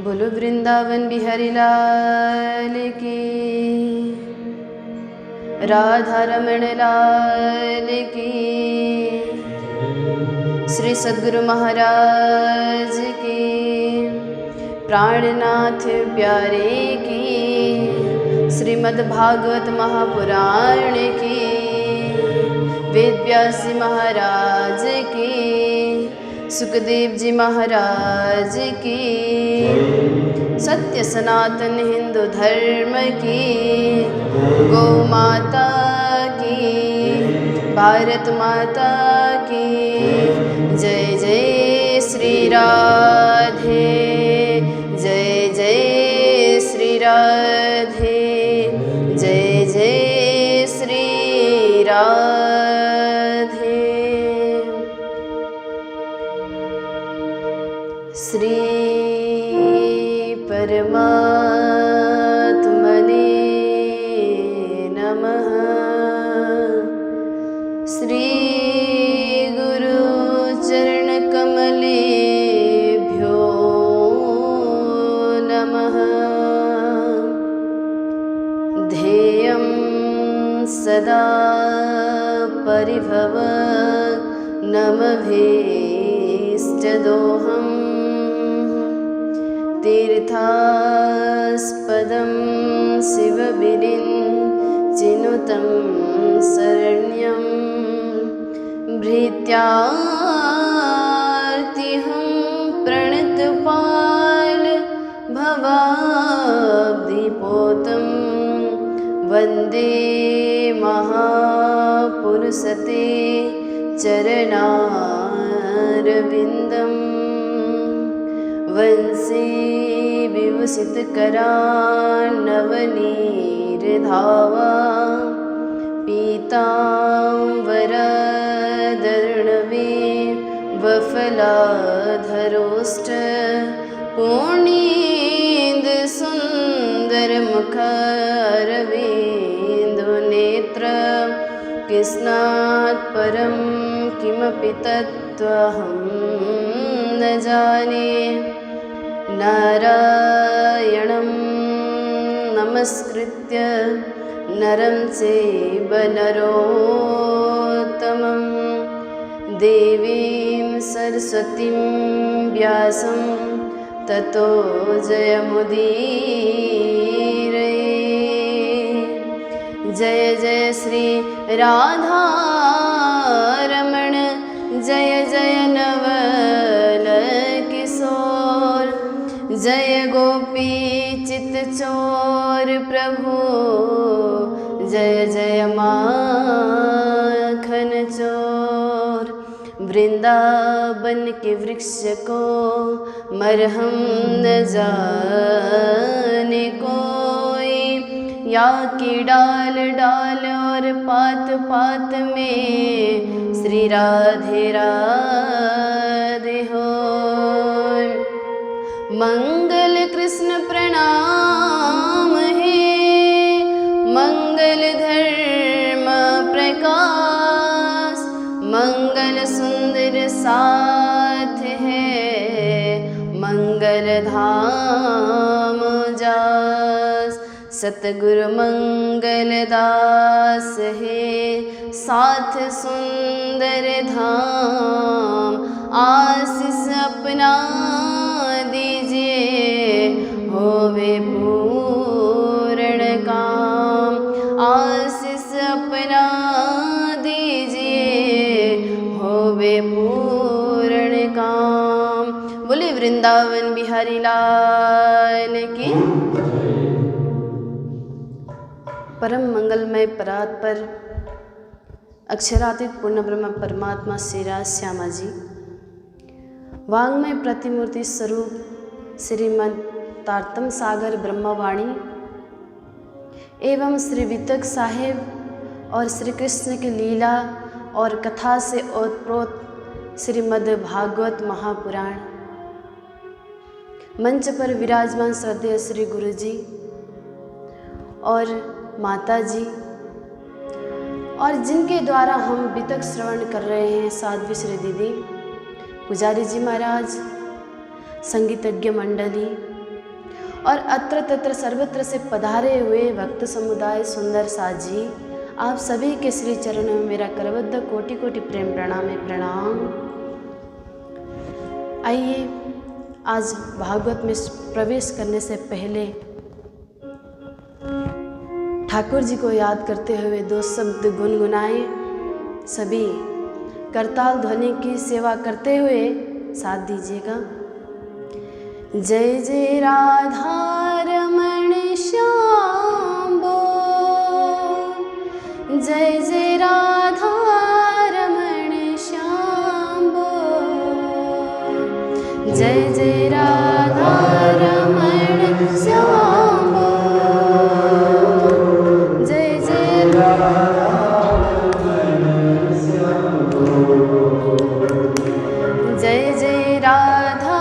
बोलो वृंदावन बिहारी लाल की, राधा रमण लाल की, श्री सद्गुरु महाराज की, प्राणनाथ प्यारे की, श्रीमद् भागवत महापुराण की, वेद व्यास महाराज की, सुखदेव जी महाराज की, सत्य सनातन हिंदू धर्म की, गौ माता की, भारत माता की, जय जय श्री राधे, जय जय श्री राधे, जय जय श्री राधे। श्री परमात्मने नमः। श्री गुरु चरण कमलेभ्यो नमः। ध्येयं सदा परिभव नमभीष्टदोहम्। तीर्थास्पदं शिवविरिञ्चिनुतं शरण्यं। भृत्यार्तिहं प्रणतपाल भवाब्धिपोतं। वन्दे महापुरुषते चरणारविन्दम्। वंशी विभूषितकरान्नवनीरधावा। पीताम्बरधरणवे वफलाधरोष्ठ। पूर्णेन्दुसुन्दरमुखारविन्दुनेत्र। कृष्णात् परं किमपि तत्त्वहं न जाने। नारायणं नमस्कृत्य नरं चैव नरोत्तमं। देवीं सरस्वतीं व्यासं ततो जयमुदीरये। जय जय श्री राधा रमण, जय जय नवल किशोर। जय गोपी चित्तचोर प्रभु, जय जय माखन चोर। वृंदावन के वृक्ष को मरहम न जाने कोई। या की डाल डाल और पात पात में श्री राधे राधे हो। मंगल कृष्ण प्रणाम है, मंगल धर्म प्रकाश। मंगल सुंदर साथ है, मंगल धाम जास। सतगुरु मंगल दास है, साथ सुंदर धाम। आशीष अपना दीजिए, होवे पूर्ण काम। आशीष अपना दीजिए, होवे पूर्ण काम। बोले वृंदावन बिहारी लाल की। परम मंगलमय परात्पर अक्षरातीत पूर्ण ब्रह्म परमात्मा श्री राज श्यामा जी, वांग्मय प्रतिमूर्ति स्वरूप श्रीमद् तारतम सागर ब्रह्मवाणी एवं श्री वितक साहेब और श्री कृष्ण की लीला और कथा से ओतप्रोत श्रीमद् भागवत महापुराण। मंच पर विराजमान श्रद्धेय श्री गुरु जी और माता जी, और जिनके द्वारा हम वितक श्रवण कर रहे हैं साध्वी श्री दीदी, पुजारी जी महाराज, संगीतज्ञ मंडली, और अत्र तत्र सर्वत्र से पधारे हुए भक्त समुदाय सुंदर साजी, आप सभी के श्री चरणों में मेरा करबद्ध कोटि कोटि प्रेम प्रणाम है, प्रणाम। आइए आज भागवत में प्रवेश करने से पहले ठाकुर जी को याद करते हुए 2 शब्द गुनगुनाए। सभी करताल ध्वनि की सेवा करते हुए साथ दीजिएगा। जय जय राधा रमण श्याम बोल, जय जय राधा रमण श्याम बोल, जय जय राधा रमण श्याम बोल, जय जय राधा रमण श्याम बोल, जय जय राधा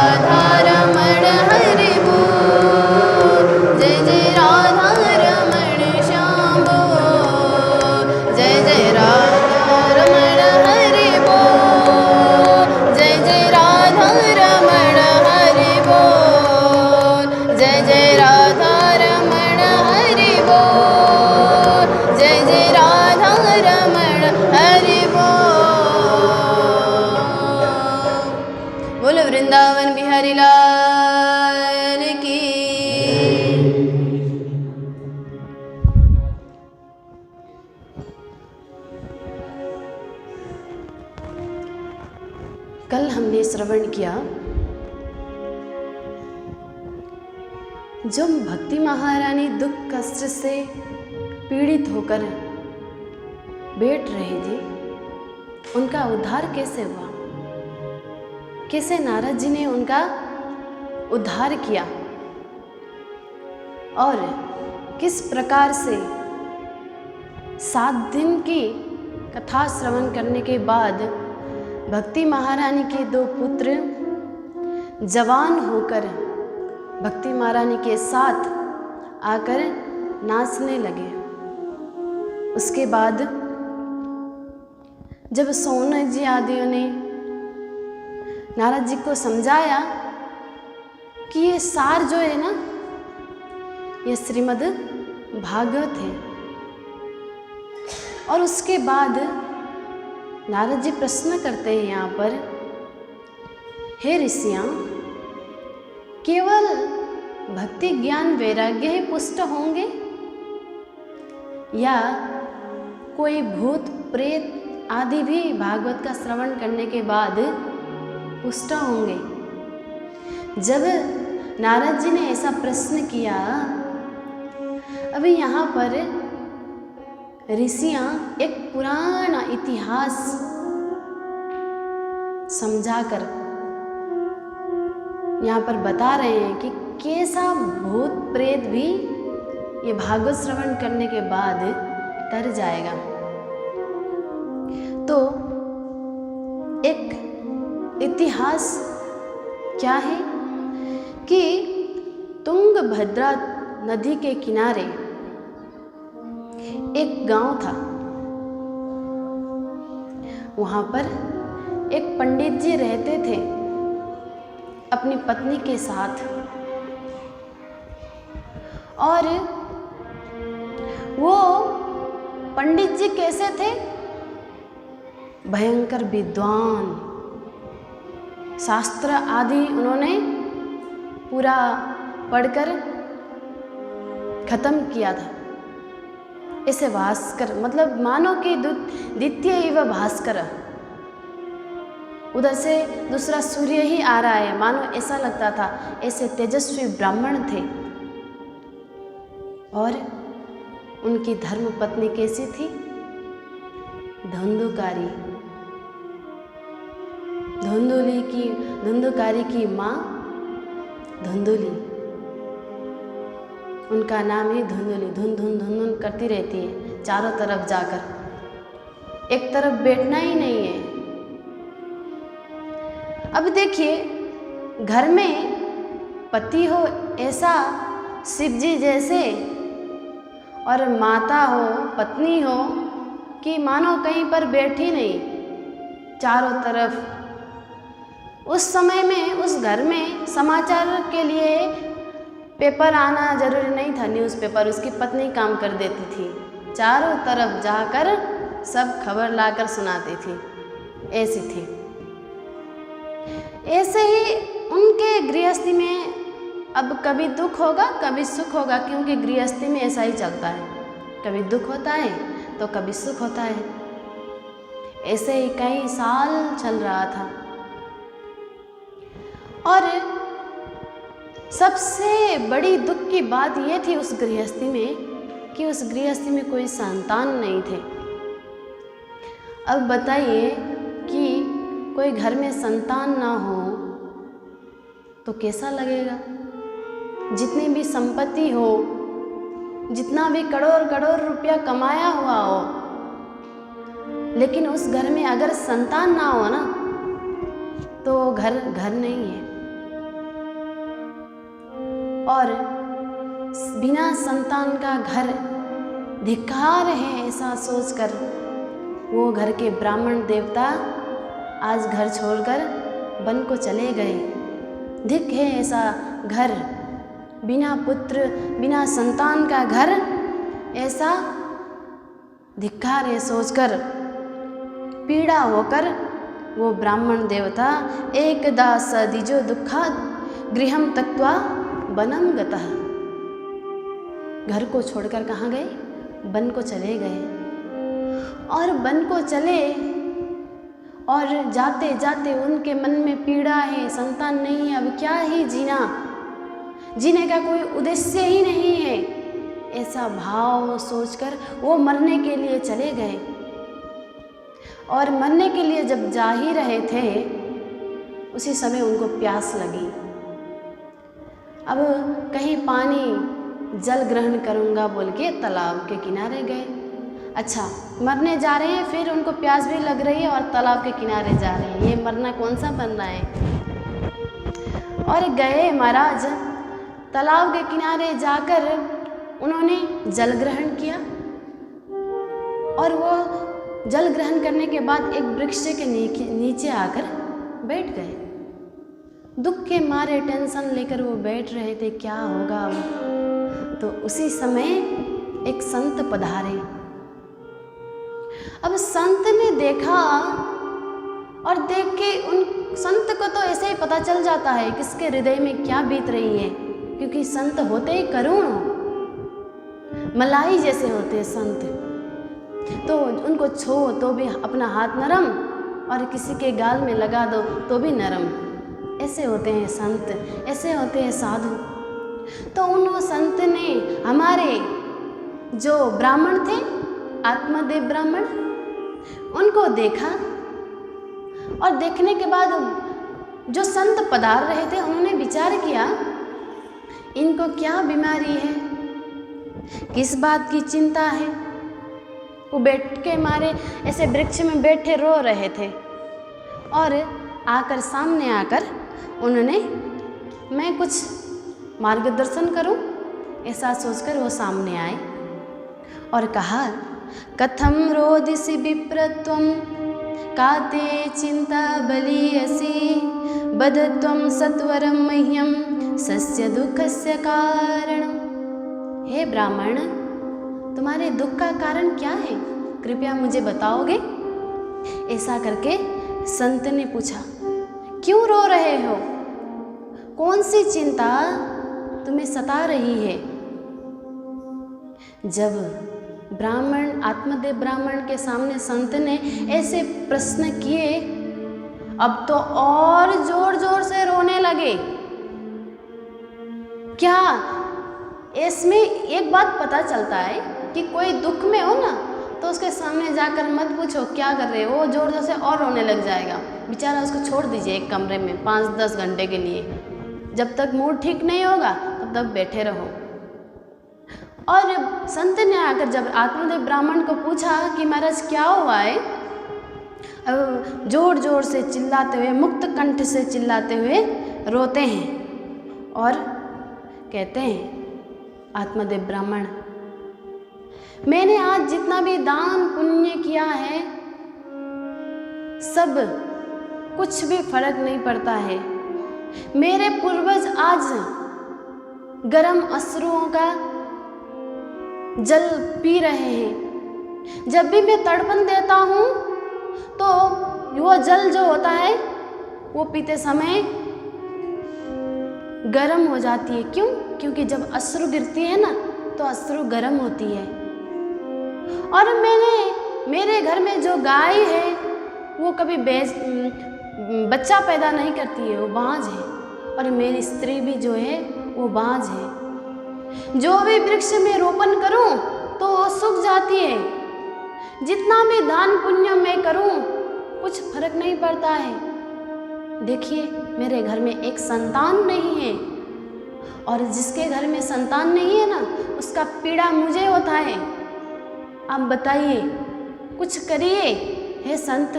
राधा रमण हरि बोल, जय जय राधा रमण श्याम बोल, जय जय राधा रमण हरि बोल, जय जय राधा रमण हरि बोल, जय जय राधा रमण हरि बोल, जय जय राधा रमण हरि बोल। बोलो वृंदावन बिहारी लाल की। कल हमने श्रवण किया जब भक्ति महारानी दुख कष्ट से पीड़ित होकर बैठ रही थी, उनका उद्धार कैसे हुआ, कैसे नारद जी ने उनका उद्धार किया और किस प्रकार से 7 दिन की कथा श्रवण करने के बाद भक्ति महारानी के 2 पुत्र जवान होकर भक्ति महारानी के साथ आकर नाचने लगे। उसके बाद जब सोनक जी आदियों ने नारद जी को समझाया कि ये सार जो है ना, ये श्रीमद् भागवत है, और उसके बाद नारद जी प्रश्न करते हैं यहाँ पर, हे ऋषियाँ, केवल भक्ति ज्ञान वैराग्य ही पुष्ट होंगे या कोई भूत प्रेत आदि भी भागवत का श्रवण करने के बाद पुष्ट होंगे? जब नारद जी ने ऐसा प्रश्न किया, अभी यहाँ पर ऋषियाँ एक पुराना इतिहास समझाकर यहाँ पर बता रहे हैं कि कैसा भूत प्रेत भी ये भागवत श्रवण करने के बाद तर जाएगा। तो एक इतिहास क्या है कि तुंगभद्रा नदी के किनारे एक गांव था। वहां पर एक पंडित जी रहते थे अपनी पत्नी के साथ, और वो पंडित जी कैसे थे? भयंकर विद्वान, शास्त्र आदि उन्होंने पूरा पढ़कर खत्म किया था। ऐसे भास्कर, मतलब मानो कि द्वितीय एवं भास्कर, उधर से दूसरा सूर्य ही आ रहा है, मानो ऐसा लगता था। ऐसे तेजस्वी ब्राह्मण थे। और उनकी धर्म पत्नी कैसी थी? धुंधुकारी। धुंधुकारी की माँ धुंधुली, उनका नाम ही धुंधुली। धुन धुन धुन धुन करती रहती है चारों तरफ जाकर, एक तरफ बैठना ही नहीं है। अब देखिए, घर में पति हो ऐसा शिव जी जैसे, और माता हो, पत्नी हो कि मानो कहीं पर बैठी नहीं, चारों तरफ। उस समय में उस घर में समाचार के लिए पेपर आना जरूरी नहीं था, न्यूज़पेपर उसकी पत्नी काम कर देती थी, चारों तरफ जाकर सब खबर लाकर सुनाती थी। ऐसी थी। ऐसे ही उनके गृहस्थी में अब कभी दुख होगा कभी सुख होगा, क्योंकि गृहस्थी में ऐसा ही चलता है, कभी दुख होता है तो कभी सुख होता है। ऐसे ही कई साल चल रहा था। और सबसे बड़ी दुख की बात यह थी उस गृहस्थी में कि उस गृहस्थी में कोई संतान नहीं थे। अब बताइए कि कोई घर में संतान ना हो तो कैसा लगेगा? जितनी भी संपत्ति हो, जितना भी करोड़ रुपया कमाया हुआ हो, लेकिन उस घर में अगर संतान ना हो ना, तो घर घर नहीं है। और बिना संतान का घर धिक्कार है, ऐसा सोचकर वो घर के ब्राह्मण देवता आज घर छोड़कर वन को चले गए। धिक् है ऐसा घर, बिना पुत्र बिना संतान का घर, ऐसा धिक्कार है सोचकर पीड़ा होकर वो ब्राह्मण देवता एकदा स द्विजो दुःखात् गृहं त्यक्त्वा वनं गतः। घर को छोड़कर कहाँ गए? वन को चले गए। और वन को चले और जाते जाते उनके मन में पीड़ा है, संतान नहीं है, अब क्या ही जीना, जीने का कोई उद्देश्य ही नहीं है, ऐसा भाव सोचकर वो मरने के लिए चले गए। और मरने के लिए जब जा ही रहे थे, उसी समय उनको प्यास लगी। अब कहीं पानी जल ग्रहण करूँगा बोल के तालाब के किनारे गए। अच्छा, मरने जा रहे हैं, फिर उनको प्यास भी लग रही है और तालाब के किनारे जा रहे हैं, ये मरना कौन सा मरना है। और गए महाराज, तालाब के किनारे जाकर उन्होंने जल ग्रहण किया और वो जल ग्रहण करने के बाद एक वृक्ष के नीचे आकर बैठ गए। दुख के मारे टेंशन लेकर वो बैठ रहे थे, क्या होगा अब। तो उसी समय एक संत पधारे। अब संत ने देखा और देख के उन संत को तो ऐसे ही पता चल जाता है किसके हृदय में क्या बीत रही है, क्योंकि संत होते ही करुण, मलाई जैसे होते हैं संत। तो उनको छो तो भी अपना हाथ नरम और किसी के गाल में लगा दो तो भी नरम, ऐसे होते हैं संत, ऐसे होते हैं साधु। तो उन संत ने हमारे जो ब्राह्मण थे, आत्मदेव ब्राह्मण, उनको देखा और देखने के बाद जो संत पधार रहे थे उन्होंने विचार किया, इनको क्या बीमारी है, किस बात की चिंता है। वो बैठ के मारे ऐसे वृक्ष में बैठे रो रहे थे और आकर सामने आकर उन्होंने मैं कुछ मार्गदर्शन करूं, ऐसा सोचकर वो सामने आए और कहा, कथम रोदिसि विप्रत्वं काते चिंता बलीयसी बदत्वं सत्वरं मह्यं सस्य दुःखस्य कारणम्। हे ब्राह्मण, तुम्हारे दुख का कारण क्या है, कृपया मुझे बताओगे। ऐसा करके संत ने पूछा, क्यों रो रहे हो, कौन सी चिंता तुम्हें सता रही है। जब ब्राह्मण, आत्मदेव ब्राह्मण के सामने संत ने ऐसे प्रश्न किए, अब तो और जोर जोर से रोने लगे। क्या इसमें एक बात पता चलता है कि कोई दुख में हो ना तो उसके सामने जाकर मत पूछो क्या कर रहे हो, वो जोर जोर से और रोने लग जाएगा। बेचारा उसको छोड़ दीजिए एक कमरे में 5-10 घंटे के लिए, जब तक मूड ठीक नहीं होगा तब तक बैठे रहो। और संत ने आकर जब आत्मदेव ब्राह्मण को पूछा कि महाराज क्या हुआ है, अब जोर जोर से चिल्लाते हुए, मुक्त कंठ से चिल्लाते हुए रोते हैं और कहते हैं, आत्मदेव ब्राह्मण, मैंने आज जितना भी दान पुण्य किया है सब कुछ भी फर्क नहीं पड़ता है। मेरे पूर्वज आज गर्म अश्रुओं का जल पी रहे हैं। जब भी मैं तड़पन देता हूँ तो वो जल जो होता है वो पीते समय गर्म हो जाती है। क्यों? क्योंकि जब अश्रु गिरती है ना तो अश्रु गर्म होती है। और मेरे घर में जो गाय है वो कभी बच्चा पैदा नहीं करती है, वो बाँझ है। और मेरी स्त्री भी जो है वो बाँझ है। जो भी वृक्ष में रोपण करूं तो वो सूख जाती है। जितना भी दान पुण्य मैं करूं कुछ फर्क नहीं पड़ता है। देखिए, मेरे घर में एक संतान नहीं है, और जिसके घर में संतान नहीं है ना उसका पीड़ा मुझे होता है। आप बताइए, कुछ करिए हे संत।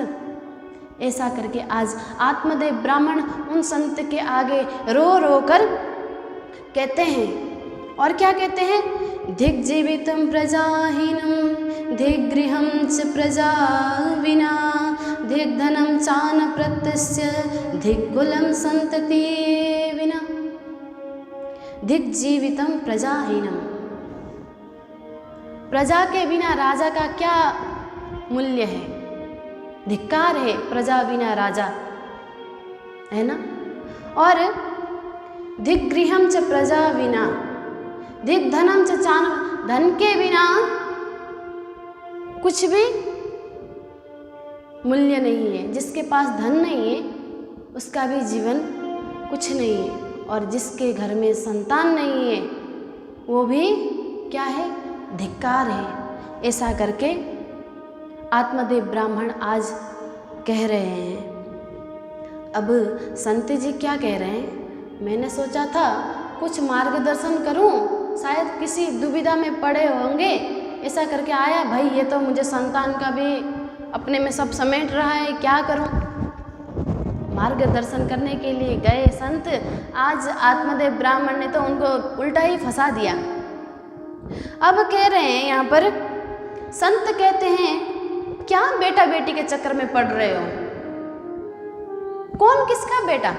ऐसा करके आज आत्मदेव ब्राह्मण उन संत के आगे रो रो कर कहते हैं, और क्या कहते हैं, धिग्जीवितं प्रजाहीनं धिग्गृहं च प्रजा विना धिग्धनं चान प्रत्यस्य धिग्कुलं संतति विना। धिग्जीवितं प्रजाहीनं, प्रजा के बिना राजा का क्या मूल्य है, धिक्कार है प्रजा बिना राजा, है ना। और धिग्गृहं च प्रजा विना धिग्धनं च चान, धन के बिना कुछ भी मूल्य नहीं है। जिसके पास धन नहीं है उसका भी जीवन कुछ नहीं है, और जिसके घर में संतान नहीं है वो भी क्या है, धिक्कार है। ऐसा करके आत्मदेव ब्राह्मण आज कह रहे हैं। अब संत जी क्या कह रहे हैं, मैंने सोचा था कुछ मार्गदर्शन करूं, शायद किसी दुविधा में पड़े होंगे, ऐसा करके आया। भाई ये तो मुझे संतान का भी अपने में सब समेट रहा है, क्या करूं। मार्गदर्शन करने के लिए गए संत, आज आत्मदेव ब्राह्मण ने तो उनको उल्टा ही फंसा दिया। अब कह रहे हैं यहाँ पर, संत कहते हैं क्या बेटा बेटी के चक्कर में पड़ रहे हो, कौन किसका बेटा,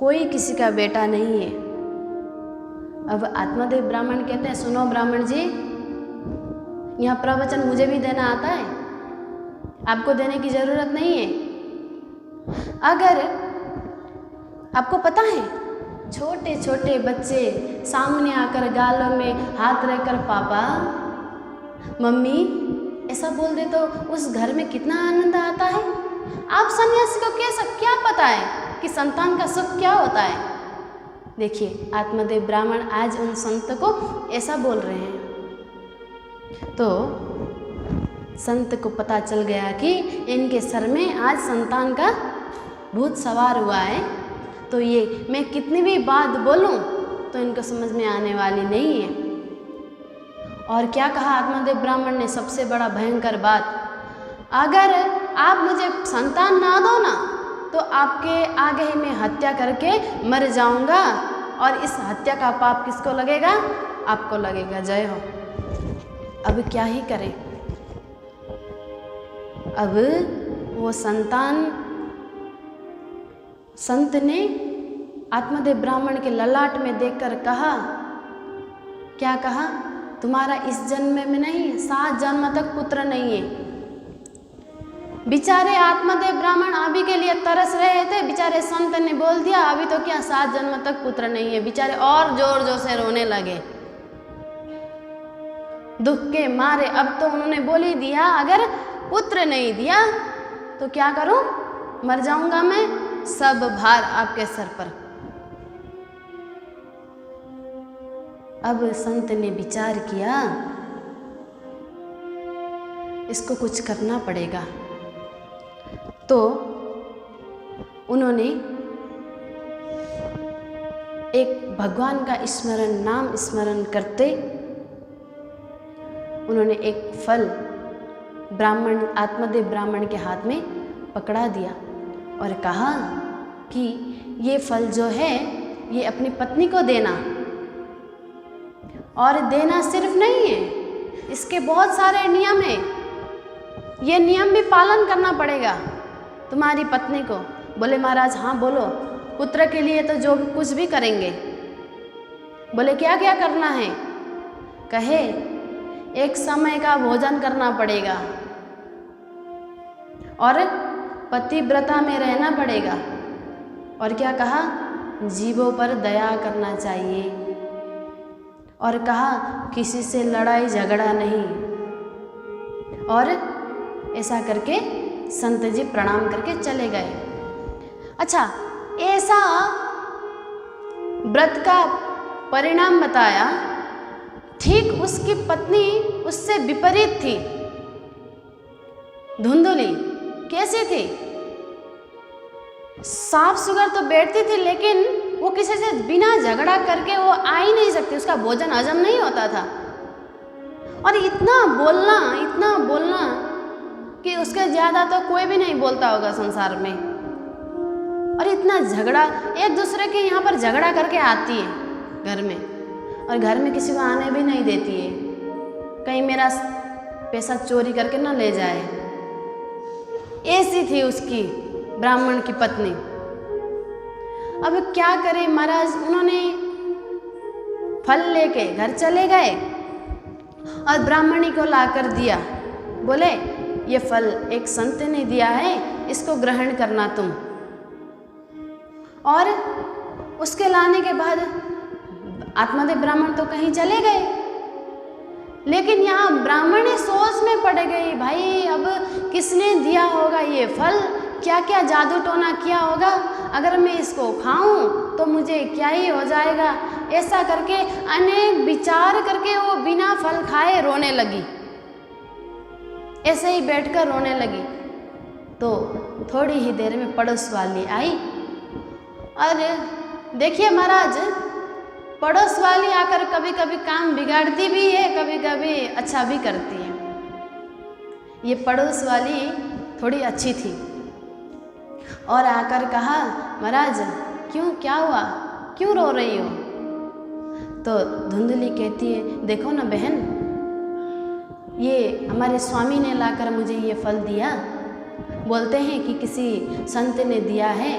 कोई किसी का बेटा नहीं है। अब आत्मदेव ब्राह्मण कहते हैं, सुनो ब्राह्मण जी, यहाँ प्रवचन मुझे भी देना आता है, आपको देने की जरूरत नहीं है। अगर आपको पता है छोटे छोटे बच्चे सामने आकर गालों में हाथ रखकर पापा मम्मी ऐसा बोल दे तो उस घर में कितना आनंद आता है। आप सन्यासी को क्या पता है कि संतान का सुख क्या होता है। देखिए आत्मदेव ब्राह्मण आज उन संत को ऐसा बोल रहे हैं। तो संत को पता चल गया कि इनके सर में आज संतान का भूत सवार हुआ है, तो ये मैं कितनी भी बात बोलूं तो इनको समझ में आने वाली नहीं है। और क्या कहा आत्मदेव ब्राह्मण ने, सबसे बड़ा भयंकर बात, अगर आप मुझे संतान ना दो ना तो आपके आगे ही मैं हत्या करके मर जाऊंगा, और इस हत्या का पाप किसको लगेगा, आपको लगेगा। जय हो। अब क्या ही करें। अब वो संत ने आत्मदेव ब्राह्मण के ललाट में देखकर कहा, क्या कहा, तुम्हारा इस जन्म में नहीं, 7 जन्म तक पुत्र नहीं है। बेचारे आत्मदेव ब्राह्मण अभी के लिए तरस रहे थे, बेचारे संत ने बोल दिया अभी तो क्या 7 जन्म तक पुत्र नहीं है। बेचारे और जोर जोर से रोने लगे दुख के मारे। अब तो उन्होंने बोल ही दिया, अगर पुत्र नहीं दिया तो क्या करूं, मर जाऊंगा मैं, सब भार आपके सर पर। अब संत ने विचार किया इसको कुछ करना पड़ेगा, तो उन्होंने एक भगवान का नाम स्मरण करते उन्होंने एक फल आत्मदेव ब्राह्मण के हाथ में पकड़ा दिया और कहा कि ये फल जो है ये अपनी पत्नी को देना, और देना सिर्फ नहीं है, इसके बहुत सारे नियम हैं, ये नियम भी पालन करना पड़ेगा तुम्हारी पत्नी को। बोले महाराज हाँ बोलो, पुत्र के लिए तो जो कुछ भी करेंगे। बोले क्या क्या करना है, कहे एक समय का भोजन करना पड़ेगा, और पतिव्रता में रहना पड़ेगा, और क्या कहा, जीवों पर दया करना चाहिए, और कहा किसी से लड़ाई झगड़ा नहीं। और ऐसा करके संत जी प्रणाम करके चले गए। अच्छा, ऐसा व्रत का परिणाम बताया। ठीक उसकी पत्नी उससे विपरीत थी, धुंधली। कैसी थी, साफ सुगर तो बैठती थी, लेकिन वो किसी से बिना झगड़ा करके वो आ ही नहीं सकती, उसका भोजन हजम नहीं होता था। और इतना बोलना कि उसके ज़्यादा तो कोई भी नहीं बोलता होगा संसार में। और इतना झगड़ा, एक दूसरे के यहाँ पर झगड़ा करके आती है घर में, और घर में किसी को आने भी नहीं देती है, कहीं मेरा पैसा चोरी करके ना ले जाए। ऐसी थी उसकी ब्राह्मण की पत्नी। अब क्या करे महाराज, उन्होंने फल लेके घर चले गए और ब्राह्मणी को लाकर दिया। बोले ये फल एक संत ने दिया है, इसको ग्रहण करना तुम। और उसके लाने के बाद आत्मदेव ब्राह्मण तो कहीं चले गए, लेकिन यहाँ ब्राह्मणी सोच में पड़ गई, भाई अब किसने दिया होगा ये फल, क्या क्या जादू टोना किया होगा, अगर मैं इसको खाऊं तो मुझे क्या ही हो जाएगा। ऐसा करके अनेक विचार करके वो बिना फल खाए रोने लगी, ऐसे ही बैठकर रोने लगी। तो थोड़ी ही देर में पड़ोस वाली आई, और देखिए महाराज, पड़ोस वाली आकर कभी कभी काम बिगाड़ती भी है, कभी कभी अच्छा भी करती है। ये पड़ोस वाली थोड़ी अच्छी थी और आकर कहा, महाराज क्यों, क्या हुआ, क्यों रो रही हो? तो धुंधली कहती है, देखो ना बहन, ये हमारे स्वामी ने लाकर मुझे ये फल दिया, बोलते हैं कि किसी संत ने दिया है,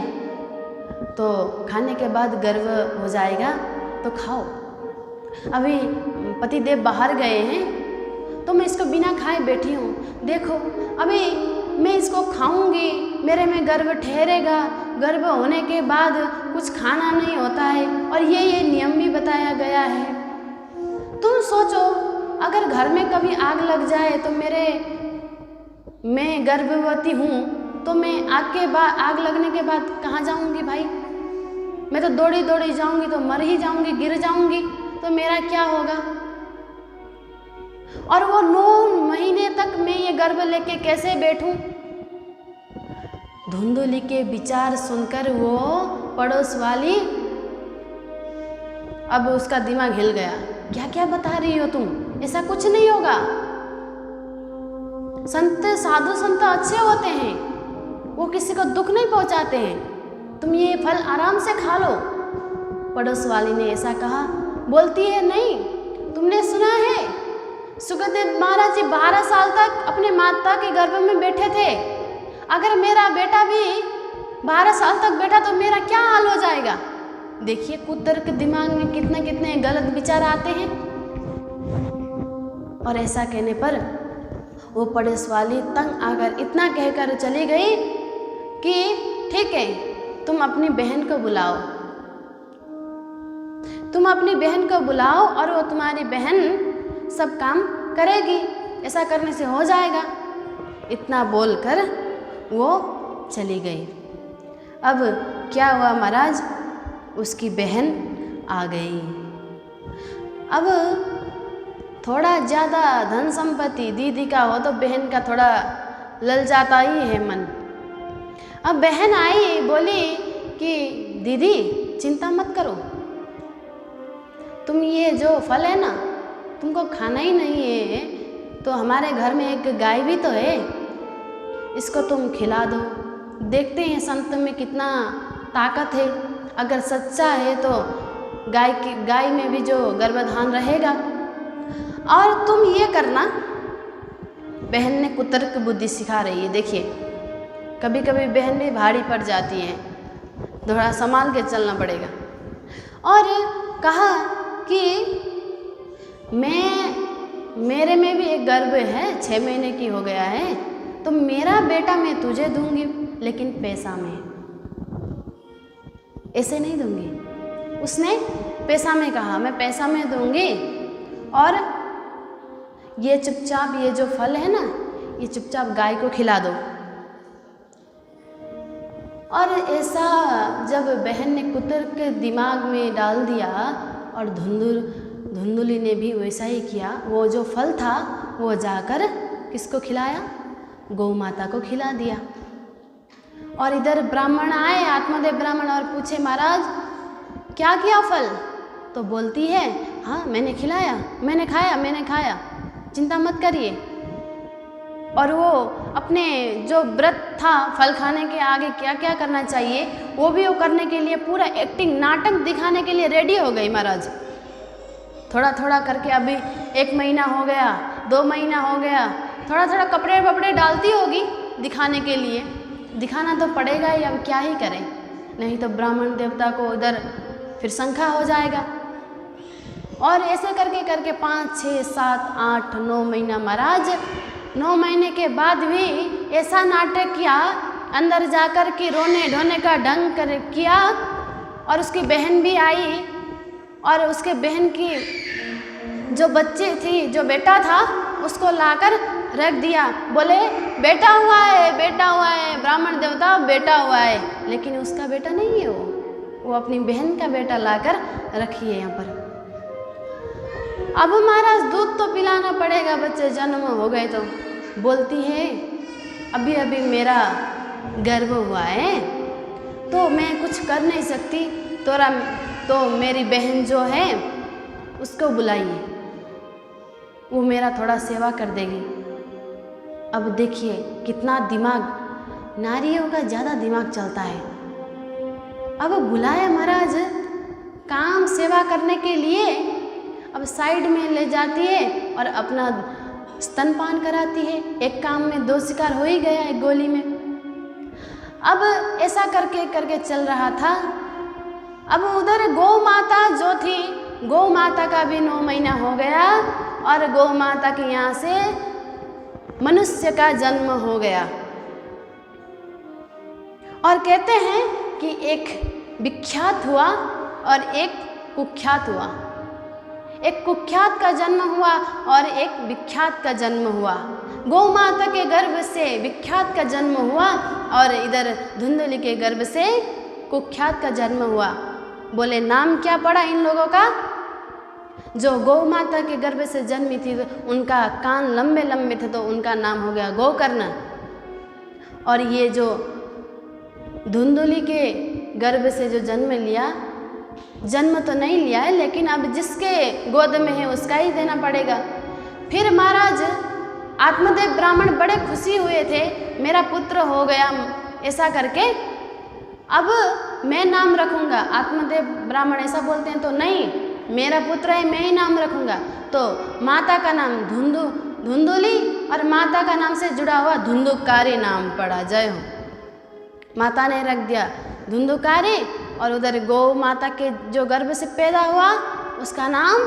तो खाने के बाद गर्व हो जाएगा, तो खाओ। अभी पतिदेव बाहर गए हैं तो मैं इसको बिना खाए बैठी हूँ, देखो अभी मैं इसको खाऊंगी, मेरे में गर्व ठहरेगा, गर्भ होने के बाद कुछ खाना नहीं होता है, और ये नियम भी बताया गया है। तुम सोचो, अगर घर में कभी आग लग जाए तो मैं गर्भवती हूँ तो मैं आग लगने के बाद कहाँ जाऊँगी भाई? मैं तो दौड़ी दौड़ी जाऊँगी तो मर ही जाऊँगी, गिर जाऊँगी, तो मेरा क्या होगा? और वो 9 महीने तक मैं ये गर्भ लेके कैसे बैठूं? धुंधली के विचार सुनकर वो पड़ोस वाली, अब उसका दिमाग हिल गया, क्या क्या बता रही हो तुम, ऐसा कुछ नहीं होगा, साधु संत अच्छे होते हैं, वो किसी को दुख नहीं पहुंचाते हैं, तुम ये फल आराम से खा लो। पड़ोस वाली ने ऐसा कहा। बोलती है, नहीं, तुमने सुना है सुखदेव महाराज जी 12 साल तक अपने माता के गर्भ में बैठे थे, अगर मेरा बेटा भी 12 साल तक बैठा तो मेरा क्या हाल हो जाएगा? देखिए कुतर्क दिमाग में कितने कितने गलत विचार आते हैं। और ऐसा कहने पर वो पड़ोस वाली तंग आकर इतना कहकर चली गई कि ठीक है, तुम अपनी बहन को बुलाओ, तुम अपनी बहन को बुलाओ और वो तुम्हारी बहन सब काम करेगी, ऐसा करने से हो जाएगा। इतना बोलकर वो चली गई। अब क्या हुआ महाराज, उसकी बहन आ गई। अब थोड़ा ज़्यादा धन संपत्ति दीदी का हो तो बहन का थोड़ा ललचाता ही है मन। अब बहन आई, बोली कि दीदी चिंता मत करो, तुम ये जो फल है ना तुमको खाना ही नहीं है, तो हमारे घर में एक गाय भी तो है, इसको तुम खिला दो, देखते हैं संत में कितना ताकत है, अगर सच्चा है तो गाय में भी जो गर्भधान रहेगा। और तुम ये करना, बहन ने कुतर्क बुद्धि सिखा रही है। देखिए कभी कभी बहन भी भारी पड़ जाती है, थोड़ा संभाल के चलना पड़ेगा। और कहा कि मेरे में भी एक गर्भ है, 6 महीने की हो गया है, तो मेरा बेटा मैं तुझे दूंगी, लेकिन पैसा में, ऐसे नहीं दूंगी। उसने पैसा में कहा, मैं पैसा में दूंगी, और ये चुपचाप ये जो फल है ना, ये चुपचाप गाय को खिला दो। और ऐसा जब बहन ने कुतर्क के दिमाग में डाल दिया, और धुंधली ने भी वैसा ही किया। वो जो फल था वो जाकर किसको खिलाया? गौ माता को खिला दिया। और इधर ब्राह्मण आए, आत्मदेव ब्राह्मण, और पूछे, महाराज क्या किया फल? तो बोलती है, हाँ मैंने खिलाया, मैंने खाया, चिंता मत करिए। और वो अपने जो व्रत था फल खाने के आगे क्या क्या करना चाहिए वो भी वो करने के लिए पूरा एक्टिंग नाटक दिखाने के लिए रेडी हो गई महाराज। थोड़ा थोड़ा करके अभी 1 महीना हो गया, 2 महीना हो गया, थोड़ा थोड़ा कपड़े वपड़े डालती होगी दिखाने के लिए, दिखाना तो पड़ेगा ही, अब क्या ही करें, नहीं तो ब्राह्मण देवता को उधर फिर शंका हो जाएगा। और ऐसे करके करके 5, 6, 7, 8, 9 महीना महाराज, 9 महीने के बाद भी ऐसा नाटक किया, अंदर जाकर के रोने ढोने का ढंग कर किया। और उसकी बहन भी आई और उसके बहन की जो बच्ची थी, जो बेटा था, उसको लाकर रख दिया, बोले बेटा हुआ है, बेटा हुआ है, ब्राह्मण देवता बेटा हुआ है, लेकिन उसका बेटा नहीं है, वो अपनी बहन का बेटा लाकर रखी है यहाँ पर। अब महाराज दूध तो पिलाना पड़ेगा, बच्चे जन्म हो गए तो। बोलती है अभी अभी मेरा गर्भ हुआ है तो मैं कुछ कर नहीं सकती, तो मेरी बहन जो है उसको बुलाइए, वो मेरा थोड़ा सेवा कर देगी। अब देखिए कितना दिमाग, नारियों का ज़्यादा दिमाग चलता है। अब बुलाया महाराज काम सेवा करने के लिए, अब साइड में ले जाती है और अपना स्तनपान कराती है। एक काम में 2 शिकार हो ही गया, एक गोली में। अब ऐसा करके करके चल रहा था। अब उधर गौ माता जो थी, गौ माता का भी 9 महीना हो गया और गौ माता के यहाँ से मनुष्य का जन्म हो गया। और कहते हैं कि एक विख्यात हुआ और एक कुख्यात हुआ। एक कुख्यात का जन्म हुआ और एक विख्यात का जन्म हुआ। गौ माता के गर्भ से विख्यात का जन्म हुआ और इधर धुंधली के गर्भ से कुख्यात का जन्म हुआ। बोले नाम क्या पड़ा इन लोगों का? जो गौ माता के गर्भ से जन्मी थी उनका कान लंबे लंबे थे तो उनका नाम हो गया गोकर्ण। और ये जो धुंधली के गर्भ से जो जन्म लिया, जन्म तो नहीं लिया है लेकिन अब जिसके गोद में है उसका ही देना पड़ेगा। फिर महाराज आत्मदेव ब्राह्मण बड़े खुशी हुए थे, मेरा पुत्र हो गया ऐसा करके, अब मैं नाम रखूँगा। आत्मदेव ब्राह्मण ऐसा बोलते हैं तो नहीं, मेरा पुत्र है मैं ही नाम रखूँगा। तो माता का नाम धुंधुली और माता का नाम से जुड़ा हुआ धुंधुकारी नाम पड़ा। जय हो। माता ने रख दिया धुंधुकारी और उधर गौ माता के जो गर्भ से पैदा हुआ उसका नाम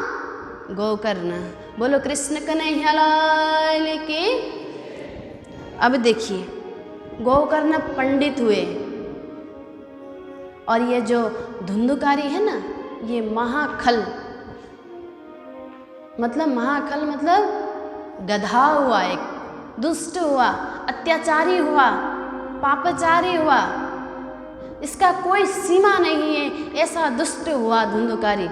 गोकर्ण। बोलो कृष्ण कन्हैया लाल की। अब देखिए गोकर्ण पंडित हुए और ये जो धुंधुकारी है ना, ये महाखल मतलब गधा हुआ, एक दुष्ट हुआ, अत्याचारी हुआ, पापाचारी हुआ, इसका कोई सीमा नहीं है, ऐसा दुष्ट हुआ धुंधुकारी।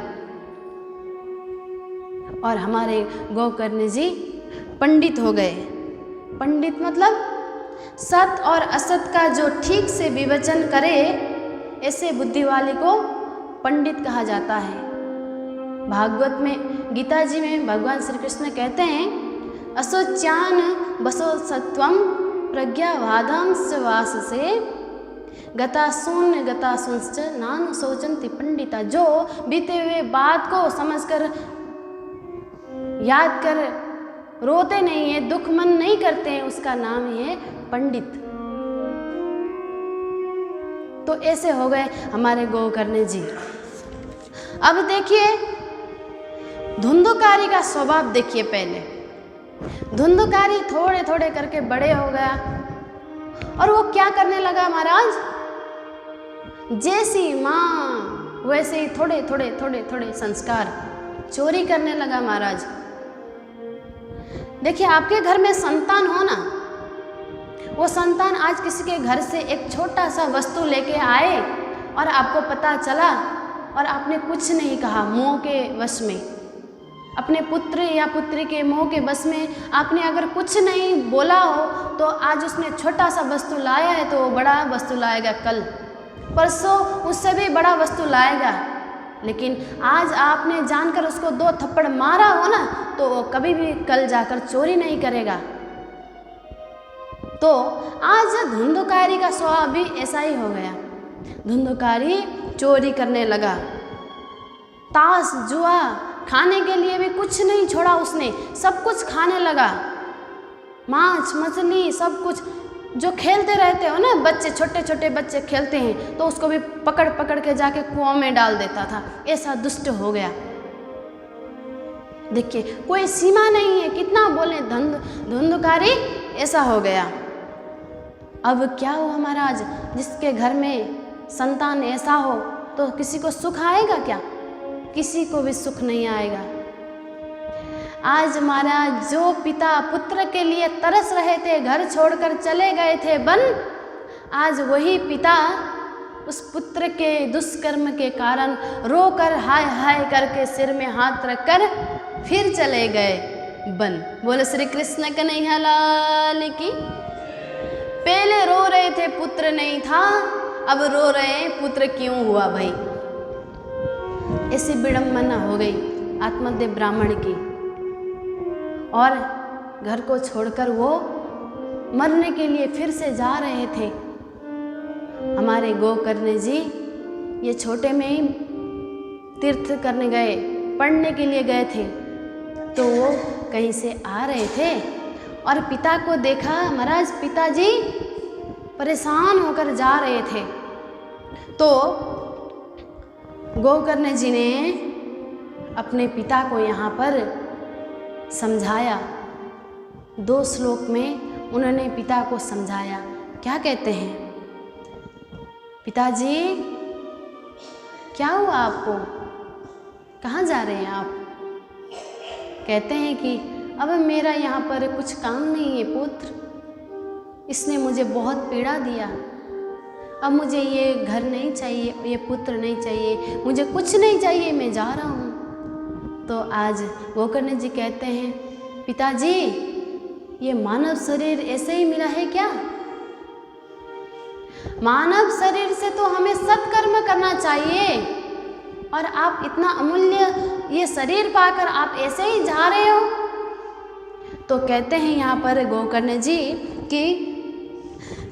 और हमारे गोकर्ण जी पंडित हो गए। पंडित मतलब सत और असत का जो ठीक से विवेचन करे, ऐसे बुद्धि वाले को पंडित कहा जाता है। भागवत में, गीता जी में भगवान श्री कृष्ण कहते हैं असोच्यान बसो सत्वम प्रज्ञावादां वास से गता शून्य नान सोचन्ति पंडिता। जो बीते हुए बात को समझकर याद कर रोते नहीं है, दुख मन नहीं करते हैं, उसका नाम ही है पंडित। तो ऐसे हो गए हमारे गोकर्ण जी। अब देखिए धुंधुकारी का स्वभाव देखिए। पहले धुंधुकारी थोड़े थोड़े करके बड़े हो गया और वो क्या करने लगा महाराज, जैसी माँ वैसे ही थोड़े थोड़े थोड़े थोड़े संस्कार चोरी करने लगा महाराज। देखिए आपके घर में संतान हो ना, वो संतान आज किसी के घर से एक छोटा सा वस्तु लेके आए और आपको पता चला और आपने कुछ नहीं कहा, मोह के वश में, अपने पुत्र या पुत्री के मोह के बस में आपने अगर कुछ नहीं बोला हो तो आज उसने छोटा सा वस्तु लाया है तो वो बड़ा वस्तु लाएगा, कल परसों उससे भी बड़ा वस्तु लाएगा। लेकिन आज आपने जानकर उसको 2 थप्पड़ मारा हो ना तो वो कभी भी कल जाकर चोरी नहीं करेगा। तो आज धुंधकारी का स्वभाव भी ऐसा ही हो गया। धुंधकारी चोरी करने लगा, ताश जुआ खाने के लिए भी कुछ नहीं छोड़ा उसने, सब कुछ खाने लगा। मांस मछली सब कुछ जो खेलते रहते हो ना बच्चे, छोटे छोटे बच्चे खेलते हैं, तो उसको भी पकड़ पकड़ के जाके कुआं में डाल देता था। ऐसा दुष्ट हो गया। देखिए कोई सीमा नहीं है, कितना बोले धुंधकारी ऐसा हो गया। अब क्या हुआ महाराज, जिसके घर में संतान ऐसा हो तो किसी को सुख आएगा क्या? किसी को भी सुख नहीं आएगा। आज महाराज जो पिता पुत्र के लिए तरस रहे थे, घर छोड़कर चले गए थे वन, आज वही पिता उस पुत्र के दुष्कर्म के कारण रोकर हाय हाय करके सिर में हाथ रखकर फिर चले गए वन। बोले श्री कृष्ण कन्हैया लाल की। पहले रो रहे थे पुत्र नहीं था, अब रो रहे हैं पुत्र क्यों हुआ भाई। ऐसी विडंबना हो गई आत्मदेव ब्राह्मण की, और घर को छोड़कर वो मरने के लिए फिर से जा रहे थे। हमारे गोकर्ण जी ये छोटे में ही तीर्थ करने गए, पढ़ने के लिए गए थे, तो वो कहीं से आ रहे थे और पिता को देखा। महाराज पिताजी परेशान होकर जा रहे थे, तो गोकर्ण जी ने अपने पिता को यहाँ पर समझाया। 2 श्लोक में उन्होंने पिता को समझाया। क्या कहते हैं, पिताजी क्या हुआ आपको, कहाँ जा रहे हैं आप? कहते हैं कि अब मेरा यहाँ पर कुछ काम नहीं है पुत्र, इसने मुझे बहुत पीड़ा दिया, अब मुझे ये घर नहीं चाहिए, ये पुत्र नहीं चाहिए, मुझे कुछ नहीं चाहिए, मैं जा रहा हूँ। तो आज गोकर्ण जी कहते हैं पिताजी ये मानव शरीर ऐसे ही मिला है क्या? मानव शरीर से तो हमें सत्कर्म करना चाहिए, और आप इतना अमूल्य ये शरीर पाकर आप ऐसे ही जा रहे हो। तो कहते हैं यहाँ पर गोकर्ण जी कि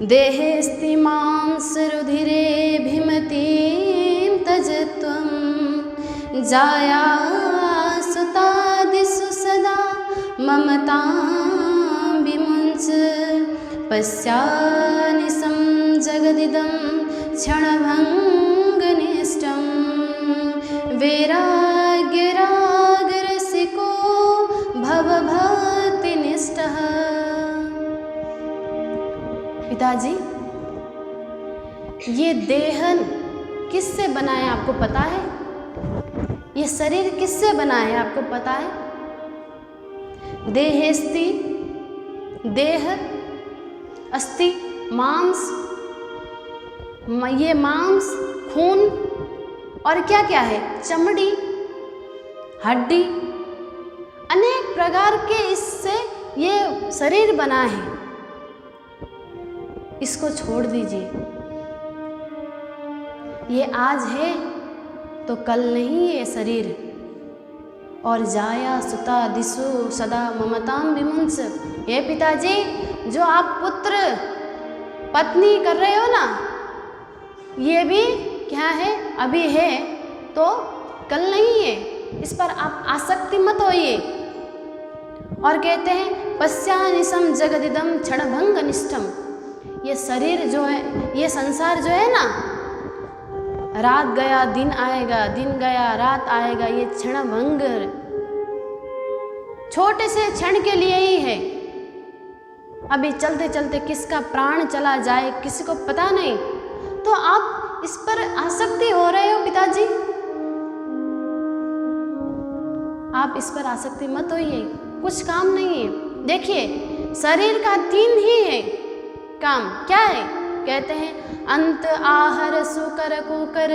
देहेस्ति मांसरुधिरे भीमतीं तजत्वं जाया सुतादिषु सदा ममतां विमुञ्च पश्यानिशं जगदिदं क्षणभङ्गनिष्ठं वैराग्यरागरसिको भवभक्तिनिष्ठः। पिताजी ये देहन किससे बना है आपको पता है? ये शरीर किससे बना है आपको पता है? देहेस्ति, देह, अस्थि, मांस, ये मांस, खून और क्या क्या है, चमड़ी, हड्डी, अनेक प्रकार के इससे ये शरीर बना है। इसको छोड़ दीजिए, ये आज है तो कल नहीं ये शरीर। और जाया सुता दिशु सदा ममताम विमुंस। ये पिताजी जो आप पुत्र पत्नी कर रहे हो ना, ये भी क्या है, अभी है तो कल नहीं है, इस पर आप आसक्ति मत होइए। और कहते हैं पश्यानिशम जगदिदम क्षणभंग निष्ठम। ये शरीर जो है, ये संसार जो है ना, रात गया दिन आएगा, दिन गया रात आएगा, ये क्षणभंग छोटे से क्षण के लिए ही है। अभी चलते चलते किसका प्राण चला जाए किसी को पता नहीं। तो आप इस पर आसक्ति हो रहे हो पिताजी, आप इस पर आसक्ति मत होइए, कुछ काम नहीं है। देखिए शरीर का 3 ही है काम, क्या है? कहते हैं अंत आहार सुकर कुकर,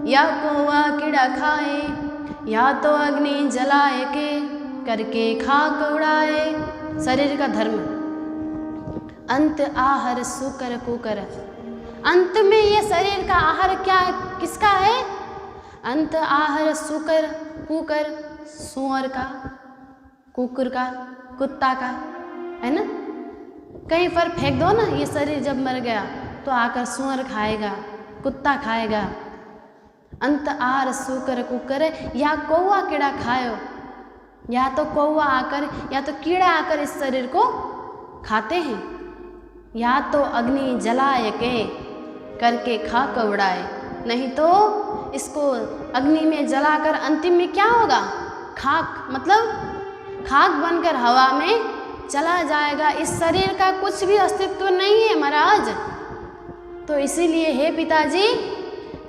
या कौवा कीड़ा खाए, या तो अग्नि जलाए के करके खाक उड़ाए। शरीर का धर्म अंत आहार सुकर कुकर। अंत में ये शरीर का आहार क्या किसका है? अंत आहार सुकर कुकर, सुअर का, कुकुर का, कुत्ता का, है ना। कहीं पर फेंक दो ना, ये शरीर जब मर गया तो आकर सूअर खाएगा, कुत्ता खाएगा, अंत आर सूकर कुकर, या कौवा कीड़ा खायो, या तो कौवा आकर या तो कीड़ा आकर इस शरीर को खाते हैं, या तो अग्नि जलाए के करके खाक उड़ाए, नहीं तो इसको अग्नि में जलाकर अंतिम में क्या होगा, खाक मतलब खाक बनकर हवा में चला जाएगा। इस शरीर का कुछ भी अस्तित्व नहीं है महाराज। तो इसीलिए हे पिताजी,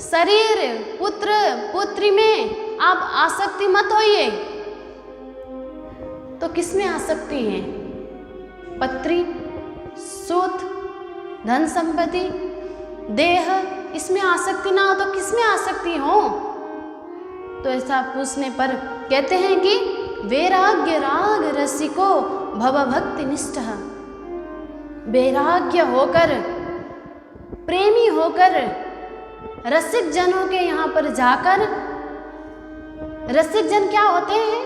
शरीर पुत्र पुत्री में आप आसक्ति मत होइए। तो किसमें आसक्ति है? पत्री, सूत, धन संपत्ति, देह, इसमें आसक्ति ना हो तो किसमें आसक्ति हो? तो ऐसा पूछने पर कहते हैं कि वैराग्य राग रसिको भव भक्ति निष्ठ, वैराग्य होकर, प्रेमी होकर रसिक जनों के यहाँ पर जाकर, रसिक जन क्या होते हैं?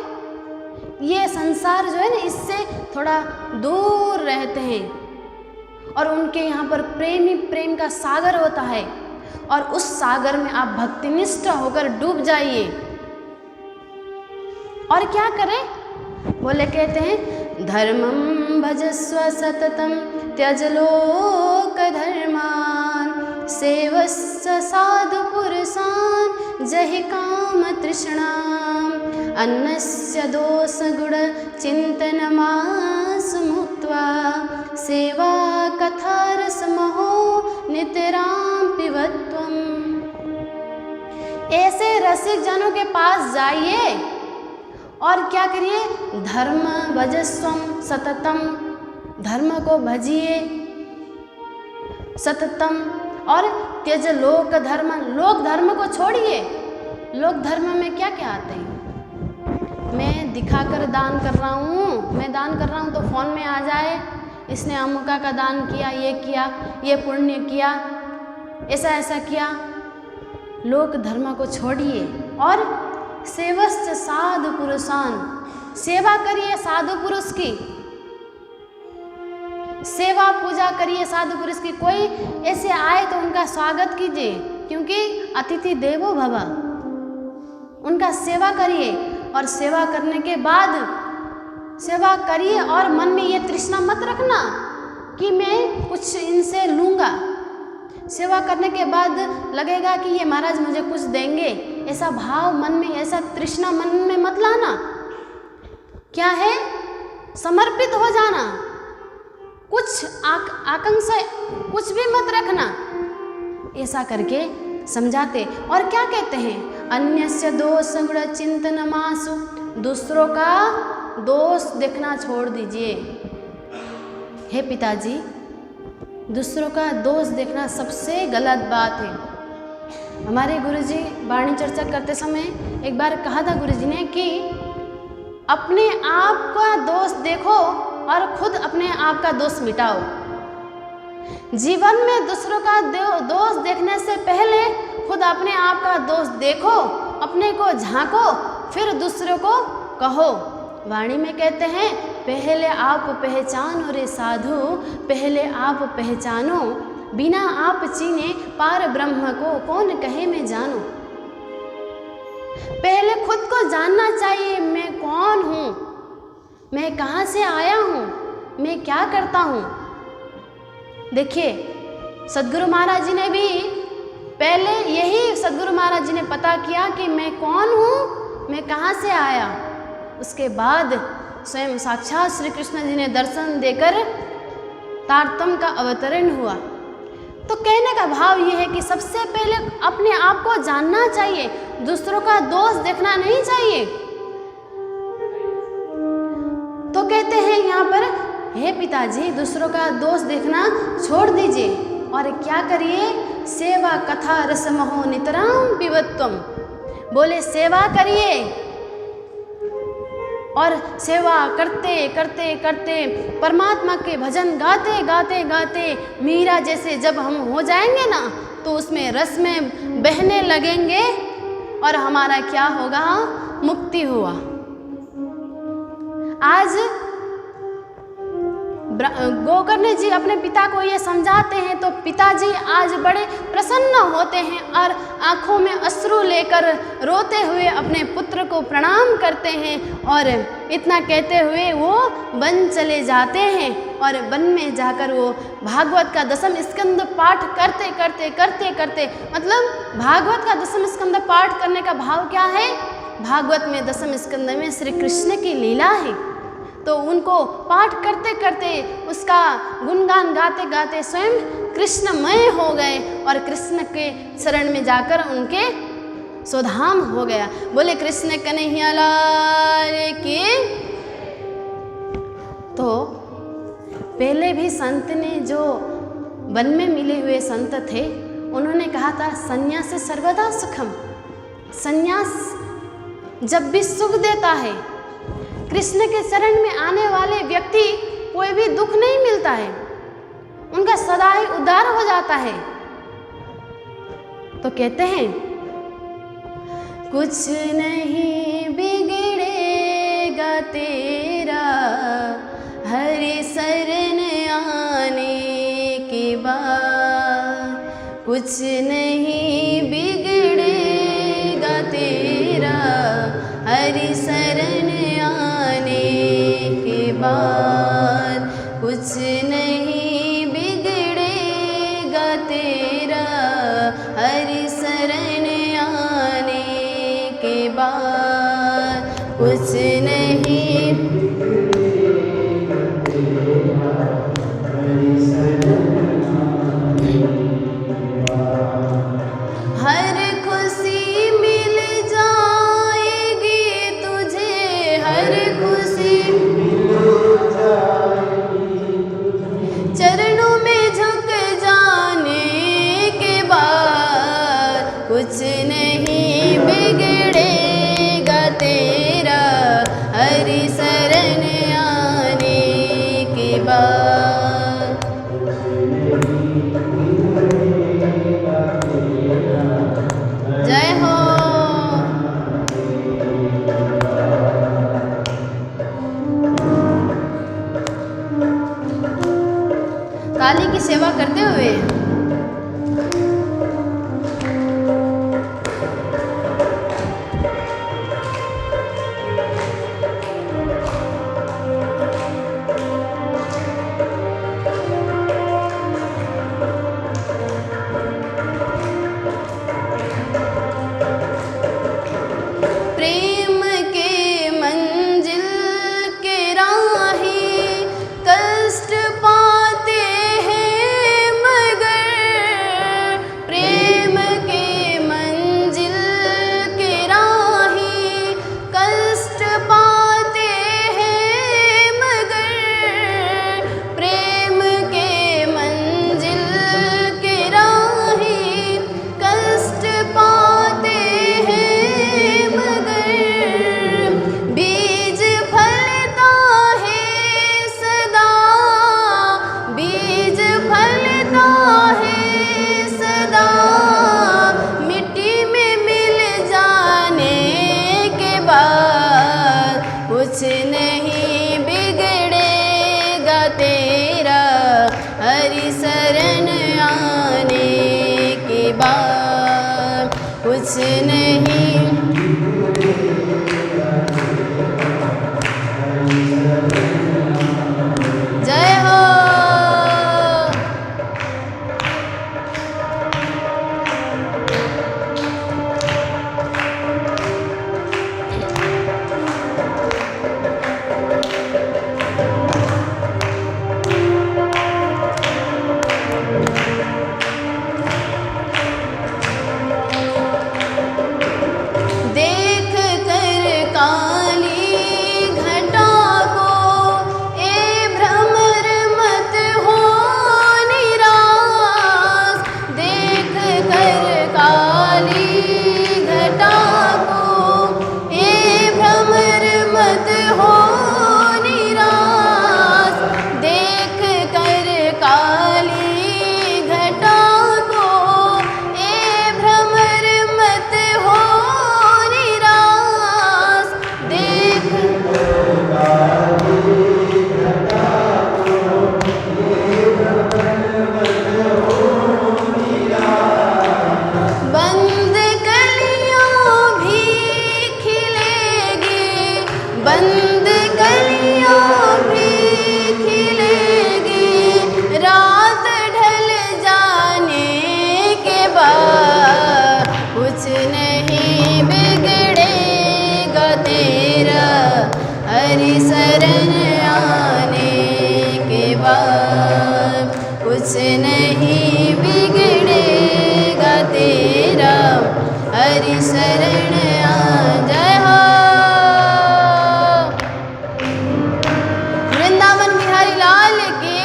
ये संसार जो है ना, इससे थोड़ा दूर रहते हैं और उनके यहाँ पर प्रेमी प्रेम का सागर होता है और उस सागर में आप भक्तिनिष्ठ होकर डूब जाइए। और क्या करें? बोले कहते हैं धर्मं भजस्व सततं त्यज लोक धर्मान सेवस्य साधु पुरुषान् जहि काम तृष्णाम् अन्नस्य दोष गुण चिंतनमासु मुक्त्वा सेवा कथा रसमहो नितरां पिबत्वम्। ऐसे रसिक जनों के पास जाइए और क्या करिए? धर्म भजस्वम सततम, धर्म को भजिए सततम, और त्यज लोक धर्म, लोक धर्म को छोड़िए। लोक धर्म में क्या क्या आते हैं? मैं दिखाकर दान कर रहा हूँ, मैं दान कर रहा हूँ तो फोन में आ जाए इसने अमुका का दान किया, ये पुण्य किया, ऐसा ऐसा किया। लोक धर्म को छोड़िए और सेवस्य साधु पुरुषान, सेवा करिए साधु पुरुष की, सेवा पूजा करिए साधु पुरुष की। कोई ऐसे आए तो उनका स्वागत कीजिए, क्योंकि अतिथि देवो भव, उनका सेवा करिए। और सेवा करने के बाद सेवा करिए और मन में ये तृष्णा मत रखना कि मैं कुछ इनसे लूँगा। सेवा करने के बाद लगेगा कि ये महाराज मुझे कुछ देंगे, ऐसा भाव मन में, ऐसा तृष्णा मन में मत लाना। क्या है? समर्पित हो जाना, कुछ आकांक्षा कुछ भी मत रखना। ऐसा करके समझाते। और क्या कहते हैं? अन्यस्य दोष गुण चिंतनमासु, दूसरों का दोष देखना छोड़ दीजिए। हे पिताजी, दूसरों का दोष देखना सबसे गलत बात है। हमारे गुरुजी वाणी चर्चा करते समय एक बार कहा था गुरुजी ने कि अपने आप का दोष देखो और खुद अपने आप का दोष मिटाओ। जीवन में दूसरों का दोष देखने से पहले खुद अपने आप का दोष देखो, अपने को झांको, फिर दूसरों को कहो। वाणी में कहते हैं पहले आप पहचानो रे साधु, पहले आप पहचानो, बिना आप चीने पार ब्रह्म को कौन कहे मैं जानो। पहले खुद को जानना चाहिए, मैं कौन हूँ, मैं कहाँ से आया हूँ, मैं क्या करता हूँ। देखिए सद्गुरु महाराज जी ने भी पहले यही सद्गुरु महाराज जी ने पता किया कि मैं कौन हूँ, मैं कहाँ से आया। उसके बाद स्वयं साक्षात श्री कृष्ण जी ने दर्शन देकर तारतम्य का अवतरण हुआ। तो कहने का भाव ये है कि सबसे पहले अपने आप को जानना चाहिए, दूसरों का दोष देखना नहीं चाहिए। तो कहते हैं यहाँ पर, हे पिताजी, दूसरों का दोष देखना छोड़ दीजिए और क्या करिए? सेवा कथा रसमहो नितरां पिबत्वम्। बोले सेवा करिए और सेवा करते करते करते परमात्मा के भजन गाते गाते गाते मीरा जैसे जब हम हो जाएंगे ना, तो उसमें रस में बहने लगेंगे और हमारा क्या होगा? मुक्ति हुआ। आज गोकर्ण जी अपने पिता को ये समझाते हैं तो पिताजी आज बड़े प्रसन्न होते हैं और आँखों में अश्रु लेकर रोते हुए अपने पुत्र को प्रणाम करते हैं और इतना कहते हुए वो वन चले जाते हैं और वन में जाकर वो भागवत का दसम स्कंद पाठ करते मतलब भागवत का दसम स्कंद पाठ करने का भाव क्या है? भागवत में दसम स्कंद में श्री कृष्ण की लीला है, तो उनको पाठ करते करते उसका गुणगान गाते गाते स्वयं कृष्णमय हो गए और कृष्ण के शरण में जाकर उनके स्वधाम हो गया। बोले कृष्ण कन्हैया लाल की। तो पहले भी संत ने जो वन में मिले हुए संत थे उन्होंने कहा था संन्यास सर्वदा सुखम, संन्यास जब भी सुख देता है। कृष्ण के शरण में आने वाले व्यक्ति कोई भी दुख नहीं मिलता है, उनका सदा ही उद्धार हो जाता है। तो कहते हैं कुछ नहीं बिगड़ेगा तेरा हरि शरण आने के बाद, कुछ नहीं बिगड़ेगा तेरा हरि शरण बाद, कुछ नहीं बिगड़ेगा तेरा हरि शरण आने के बाद, कुछ नहीं हर खुशी मिल जाएगी तुझे, हर खुशी चरणों में झुक जाने के बाद, कुछ नहीं बिगड़ेगा तेरा हरि शरण आने के बाद। जय हो। काली की सेवा करते हुए प्रेम के मंजिल के राही कष्ट पाते हैं मगर कुछ नहीं बिगड़ेगा तेरा, हरि शरण आ जय हो। वृंदावन बिहारी लाल की।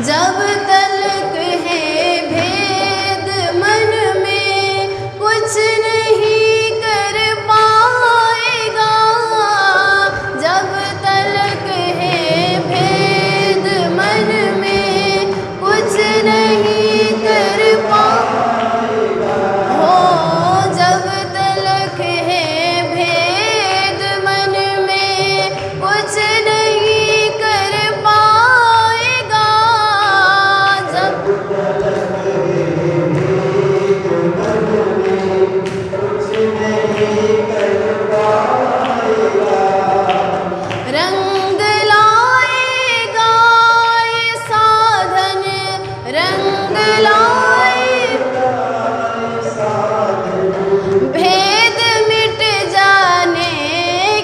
जब तलक है भेद मन में कुछ नहीं कर पाएगा, जब तलक है भेद मन में कुछ नहीं कर पाएगा, हो जब तलक है भेद मन में कुछ नहीं कर पाएगा, जब रंग लाएगा ये साधन, रंग लाएगा भेद मिट जाने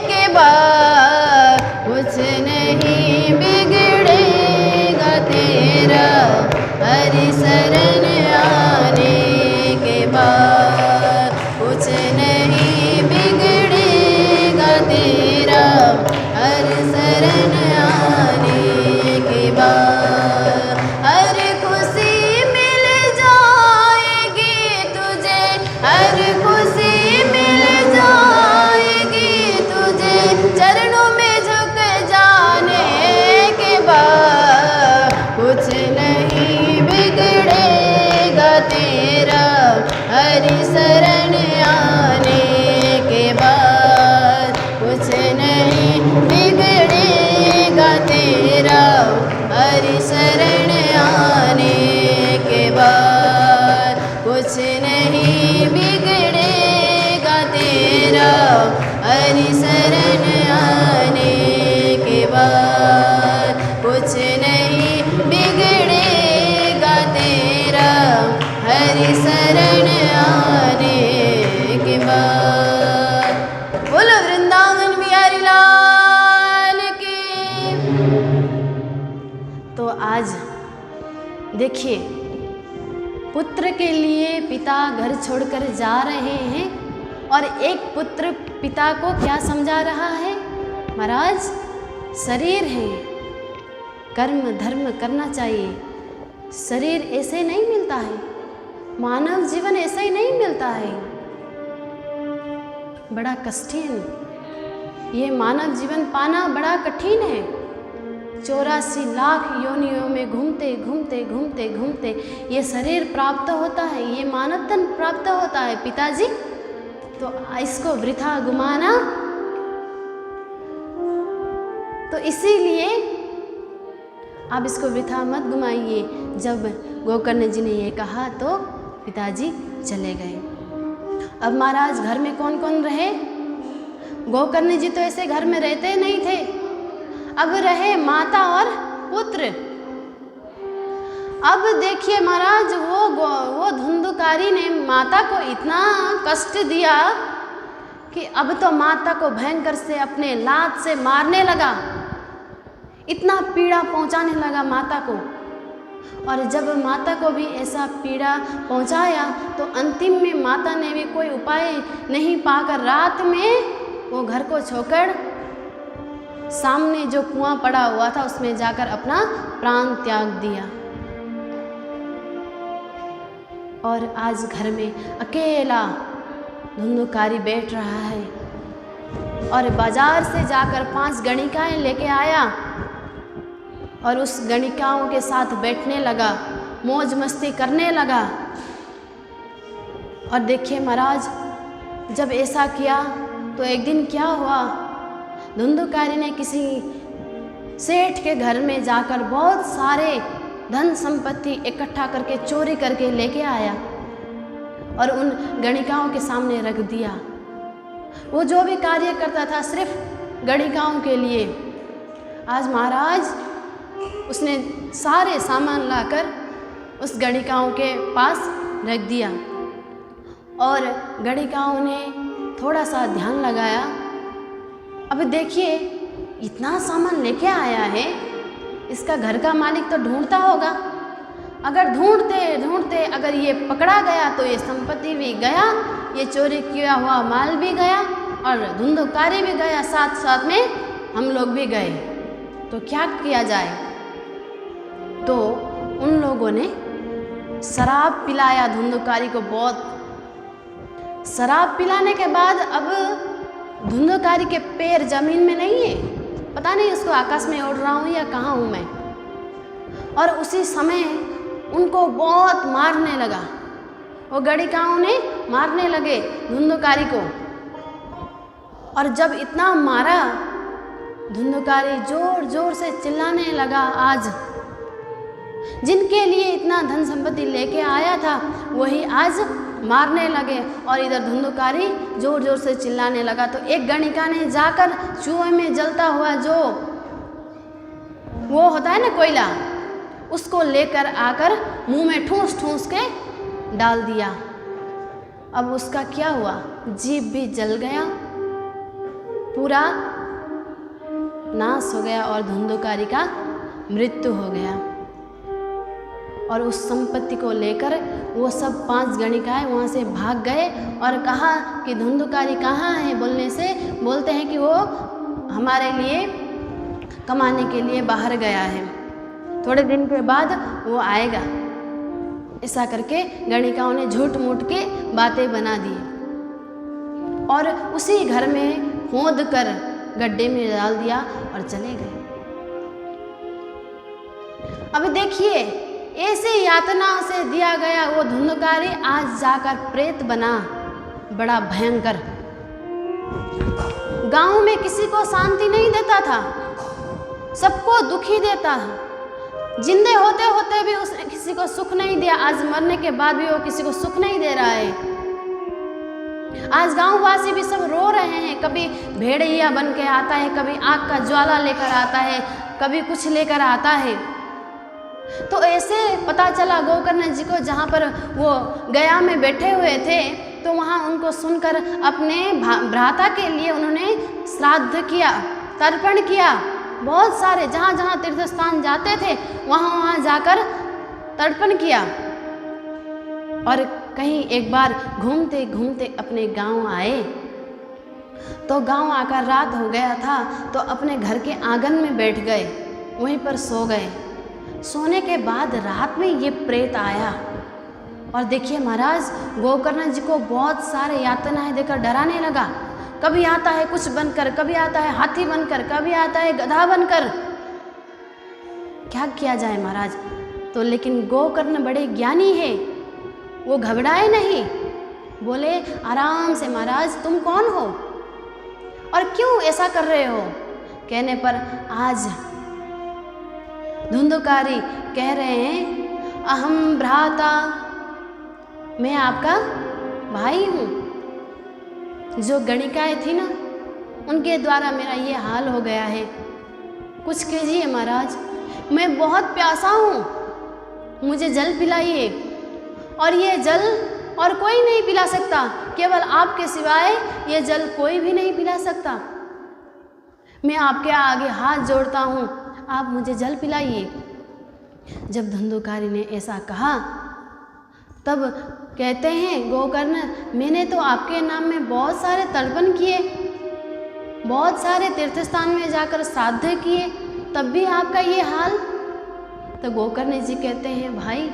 के बाद, कुछ नहीं बिगड़ेगा तेरा, हरि शरण आने के बाद, कुछ नहीं बिगड़ेगा तेरा, हरि शरण आने के बाद। हर खुशी मिल जाएगी तुझे, हर खुशी मिल जाएगी तुझे, चरणों में झुक जाने के बाद, कुछ नहीं बिगड़ेगा तेरा, हरि शरण आने के बाद, कुछ नहीं बिगड़ेगा तेरा, हरि शरण आने के बाद, कुछ नहीं बिगड़ेगा तेरा, हरि शरण आने के बाद, कुछ नहीं बिगड़ेगा तेरा, हरि शरण आने के बाद। बोलो वृंदावन बिहारी लाल की। तो आज देखिए, पुत्र के लिए पिता घर छोड़कर जा रहे हैं और एक पुत्र पिता को क्या समझा रहा है, महाराज शरीर है, कर्म धर्म करना चाहिए, शरीर ऐसे नहीं मिलता है, मानव जीवन ऐसे ही नहीं मिलता है, बड़ा कठिन, ये मानव जीवन पाना बड़ा कठिन है। 84 लाख योनियों में घूमते घूमते घूमते घूमते ये शरीर प्राप्त होता है, ये मानव तन प्राप्त होता है पिताजी, तो इसको वृथा गुमाना, तो इसीलिए आप इसको वृथा मत घुमाइए। जब गोकर्ण जी ने ये कहा तो पिताजी चले गए। अब महाराज घर में कौन कौन रहे? गोकर्ण जी तो ऐसे घर में रहते नहीं थे, अब रहे माता और पुत्र। अब देखिए महाराज, वो धुंधुकारी ने माता को इतना कष्ट दिया कि अब तो माता को भयंकर से अपने लात से मारने लगा, इतना पीड़ा पहुंचाने लगा माता को। और जब माता को भी ऐसा पीड़ा पहुंचाया तो अंतिम में माता ने भी कोई उपाय नहीं पाकर रात में वो घर को छोड़कर सामने जो कुआं पड़ा हुआ था उसमें जाकर अपना प्राण त्याग दिया। और आज घर में अकेला धुंधुकारी बैठ रहा है और बाजार से जाकर 5 गणिकाएं लेके आया और उस गणिकाओं के साथ बैठने लगा, मौज मस्ती करने लगा। और देखिए महाराज, जब ऐसा किया तो एक दिन क्या हुआ, धुंधुकारी ने किसी सेठ के घर में जाकर बहुत सारे धन संपत्ति इकट्ठा करके चोरी करके लेके आया और उन गणिकाओं के सामने रख दिया। वो जो भी कार्य करता था सिर्फ गणिकाओं के लिए। आज महाराज उसने सारे सामान लाकर उस गणिकाओं के पास रख दिया और गणिकाओं ने थोड़ा सा ध्यान लगाया। अब देखिए इतना सामान लेके आया है, इसका घर का मालिक तो ढूंढता होगा। अगर ढूंढते ढूंढते अगर ये पकड़ा गया तो ये संपत्ति भी गया, ये चोरी किया हुआ माल भी गया और धुंधकारी भी गया, साथ साथ में हम लोग भी गए। तो क्या किया जाए? तो उन लोगों ने शराब पिलाया धुंधकारी को बहुत। शराब पिलाने के बाद अब धुंधकारी के पैर जमीन में नहीं है, पता नहीं उसको आकाश में उड़ रहा हूँ या कहाँ हूँ मैं। और उसी समय उनको बहुत मारने लगा, वो गणिकाओं ने मारने लगे धुंधकारी को। और जब इतना मारा, धुंधकारी जोर जोर से चिल्लाने लगा। आज जिनके लिए इतना धन संपत्ति लेके आया था वही आज मारने लगे और इधर धुंधकारी जोर जोर से चिल्लाने लगा। तो एक गणिका ने जाकर चूहे में जलता हुआ जो वो होता है ना कोयला, उसको लेकर आकर मुंह में ठूस ठूस के डाल दिया। अब उसका क्या हुआ? जीभ भी जल गया, पूरा नाश हो गया और धुंधकारी का मृत्यु हो गया। और उस संपत्ति को लेकर वो सब 5 गणिकाएँ वहाँ से भाग गए और कहा कि धुंधकारी कहाँ है। बोलने से बोलते हैं कि वो हमारे लिए कमाने के लिए बाहर गया है, थोड़े दिन के बाद वो आएगा। ऐसा करके गणिकाओं ने झूठ मूठ के बातें बना दी और उसी घर में खोद कर गड्ढे में डाल दिया और चले गए। अब देखिए ऐसे यातनाओं से दिया गया वो धुंधकारी आज जाकर प्रेत बना, बड़ा भयंकर। गांव में किसी को शांति नहीं देता था, सबको दुखी देता था। जिंदे होते होते भी उसने किसी को सुख नहीं दिया, आज मरने के बाद भी वो किसी को सुख नहीं दे रहा है। आज गांववासी भी सब रो रहे हैं। कभी भेड़िया बन के आता है, कभी आग का ज्वाला लेकर आता है, कभी कुछ लेकर आता है। तो ऐसे पता चला गोकर्ण जी को, जहाँ पर वो गया में बैठे हुए थे, तो वहाँ उनको सुनकर अपने भ्राता के लिए उन्होंने श्राद्ध किया, तर्पण किया। बहुत सारे जहाँ जहाँ तीर्थ स्थान जाते थे वहाँ वहाँ जाकर तर्पण किया। और कहीं एक बार घूमते घूमते अपने गांव आए, तो गांव आकर रात हो गया था, तो अपने घर के आंगन में बैठ गए, वहीं पर सो गए। सोने के बाद रात में ये प्रेत आया और देखिए महाराज गोकर्ण जी को बहुत सारे यातनाएं देकर डराने लगा। कभी आता है कुछ बनकर, कभी आता है हाथी बनकर, कभी आता है गधा बनकर। क्या किया जाए महाराज? तो लेकिन गोकर्ण बड़े ज्ञानी है, वो घबराए नहीं, बोले आराम से महाराज तुम कौन हो और क्यों ऐसा कर रहे हो? कहने पर आज धुंधकारी कह रहे हैं अहम भ्राता, मैं आपका भाई हूँ। जो गणिकाएँ थी ना, उनके द्वारा मेरा ये हाल हो गया है, कुछ कीजिए महाराज, मैं बहुत प्यासा हूँ, मुझे जल पिलाइए। और ये जल और कोई नहीं पिला सकता, केवल आपके सिवाय ये जल कोई भी नहीं पिला सकता। मैं आपके आगे हाथ जोड़ता हूँ, आप मुझे जल पिलाइए। जब धुंधकारी ने ऐसा कहा तब कहते हैं गोकर्ण, मैंने तो आपके नाम में बहुत सारे तर्पण किए, बहुत सारे तीर्थ स्थान में जाकर श्राद्ध किए, तब भी आपका ये हाल। तो गोकर्ण जी कहते हैं भाई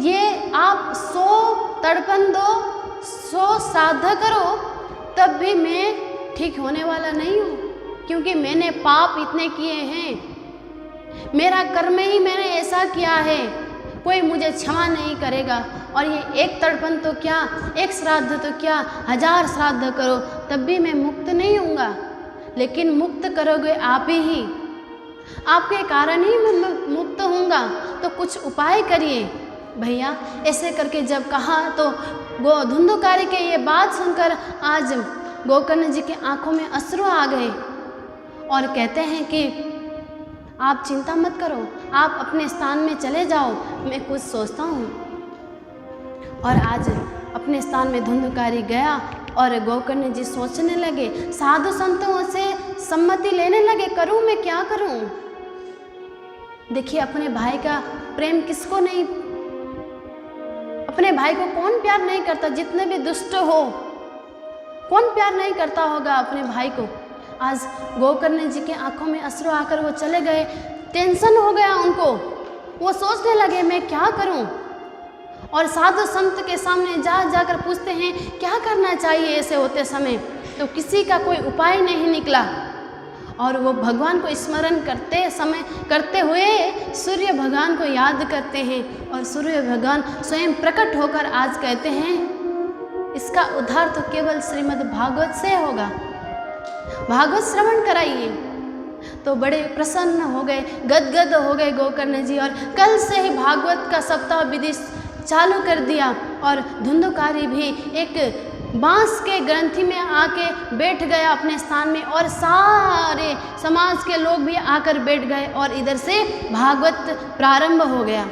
ये आप 100 तर्पण दो, 100 श्राद्ध करो, तब भी मैं ठीक होने वाला नहीं हूँ, क्योंकि मैंने पाप इतने किए हैं, मेरा कर्म ही मैंने ऐसा किया है, कोई मुझे क्षमा नहीं करेगा। और ये एक तर्पण तो क्या, एक श्राद्ध तो क्या, 1000 श्राद्ध करो तब भी मैं मुक्त नहीं होऊंगा। लेकिन मुक्त करोगे आप ही, आपके कारण ही मैं मुक्त होऊंगा, तो कुछ उपाय करिए भैया। ऐसे करके जब कहा तो धुंधकारी के ये बात सुनकर आज गोकर्ण जी के आंखों में अश्रु आ गए और कहते हैं कि आप चिंता मत करो, आप अपने स्थान में चले जाओ, मैं कुछ सोचता हूँ। और आज अपने स्थान में धुंधकारी गया और गोकर्ण जी सोचने लगे, साधु संतों से सम्मति लेने लगे, करूँ मैं क्या करूँ। देखिए अपने भाई का प्रेम किसको नहीं, अपने भाई को कौन प्यार नहीं करता, जितने भी दुष्ट हो कौन प्यार नहीं करता होगा अपने भाई को। आज गोकर्ण जी के आंखों में अश्रु आकर वो चले गए, टेंशन हो गया उनको, वो सोचने लगे मैं क्या करूं। और साधु संत के सामने जाकर पूछते हैं क्या करना चाहिए ऐसे होते समय, तो किसी का कोई उपाय नहीं निकला। और वो भगवान को स्मरण करते हुए सूर्य भगवान को याद करते हैं और सूर्य भगवान स्वयं प्रकट होकर आज कहते हैं इसका उद्धार तो केवल श्रीमद् भागवत से होगा, भागवत श्रवण कराइए। तो बड़े प्रसन्न हो गए, गदगद हो गए गोकर्ण जी, और कल से ही भागवत का सप्ताह विधि चालू कर दिया। और धुंधकारी भी एक बांस के ग्रंथि में आके बैठ गया अपने स्थान में, और सारे समाज के लोग भी आकर बैठ गए और इधर से भागवत प्रारंभ हो गया।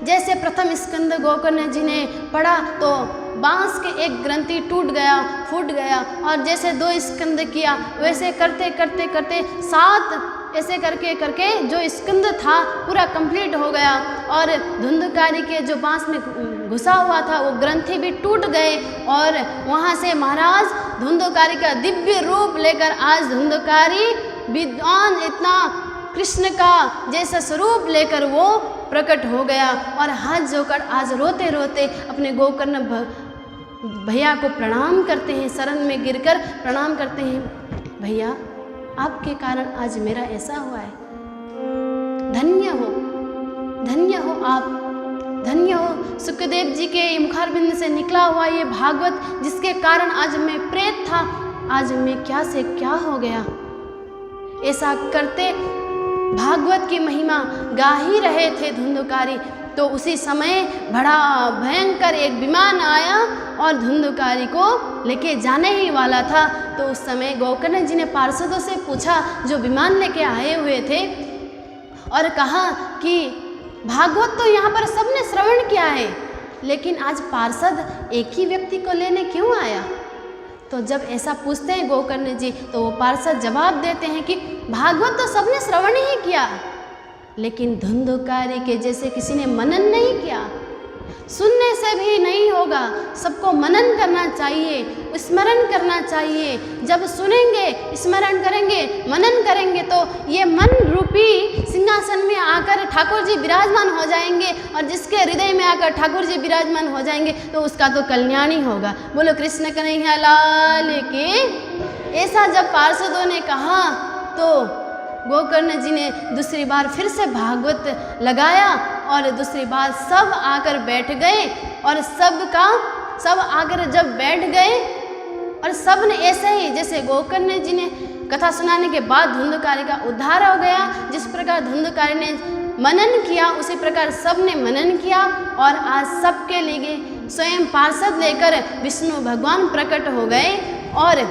जैसे प्रथम स्कंद गोकर्ण जी ने पढ़ा तो बांस के एक ग्रंथि टूट गया, फूट गया, और जैसे 2 स्कंद किया वैसे करते करते करते 7 ऐसे करके जो स्कंद था पूरा कंप्लीट हो गया। और धुंधकारी के जो बांस में घुसा हुआ था वो ग्रंथि भी टूट गए, और वहाँ से महाराज धुंधकारी का दिव्य रूप लेकर आज धुंधकारी विद्वान इतना कृष्ण का जैसा स्वरूप लेकर वो प्रकट हो गया। और हाथ जोड़कर आज रोते रोते अपने गोकर्ण भैया को प्रणाम करते हैं, शरण में गिरकर प्रणाम करते हैं, भैया आपके कारण आज मेरा ऐसा हुआ है, धन्य हो आप, धन्य हो। सुखदेव जी के मुखारबिंद से निकला हुआ ये भागवत जिसके कारण आज मैं प्रेत था, आज मैं क्या से क्या हो गया। ऐसा करते भागवत की महिमा गा ही रहे थे धुंधकारी, तो उसी समय बड़ा भयंकर एक विमान आया और धुंधकारी को लेके जाने ही वाला था। तो उस समय गोकर्ण जी ने पार्षदों से पूछा जो विमान लेके आए हुए थे, और कहा कि भागवत तो यहाँ पर सबने श्रवण किया है, लेकिन आज पार्षद एक ही व्यक्ति को लेने क्यों आया। तो जब ऐसा पूछते हैं गोकर्ण जी तो वो पार्षद जवाब देते हैं कि भागवत तो सबने श्रवण ही किया, लेकिन धुंधकारी के जैसे किसी ने मनन नहीं किया। सुनने से भी नहीं होगा, सबको मनन करना चाहिए, स्मरण करना चाहिए। जब सुनेंगे, स्मरण करेंगे, मनन करेंगे तो ये मन रूपी सिंहासन में आकर ठाकुर जी विराजमान हो जाएंगे, और जिसके हृदय में आकर ठाकुर जी विराजमान हो जाएंगे तो उसका तो कल्याण ही होगा। बोलो कृष्ण कन्हैया लाल की। ऐसा जब पार्षदों ने कहा तो गोकर्ण जी ने दूसरी बार फिर से भागवत लगाया, और दूसरी बार सब आकर बैठ गए, और सब आकर जब बैठ गए और सब ने ऐसे ही जैसे गोकर्ण जी ने कथा सुनाने के बाद धुंधकारी का उद्धार हो गया, जिस प्रकार धुंधकारी ने मनन किया उसी प्रकार सब ने मनन किया। और आज सबके लिए स्वयं पार्षद लेकर विष्णु भगवान प्रकट हो गए, और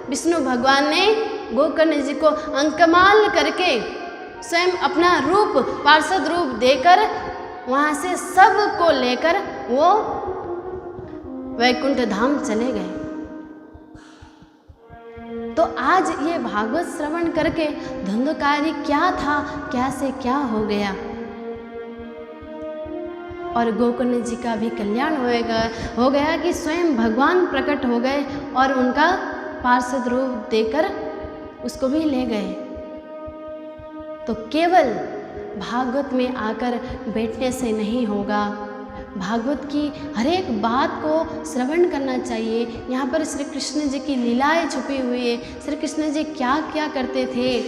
विष्णु भगवान ने गोकर्ण जी को अंकमाल करके स्वयं अपना रूप पार्षद रूप देकर वहाँ से सब को लेकर वो वैकुंठ धाम चले गए। तो आज ये भागवत श्रवण करके धुंधकारी क्या था, क्या से क्या हो गया, और गोकर्ण जी का भी कल्याण हो गया कि स्वयं भगवान प्रकट हो गए और उनका पार्षद रूप देकर उसको भी ले गए। तो केवल भागवत में आकर बैठने से नहीं होगा, भागवत की हर एक बात को श्रवण करना चाहिए। यहाँ पर श्री कृष्ण जी की लीलाएं छुपी हुई है, श्री कृष्ण जी क्या क्या करते थे,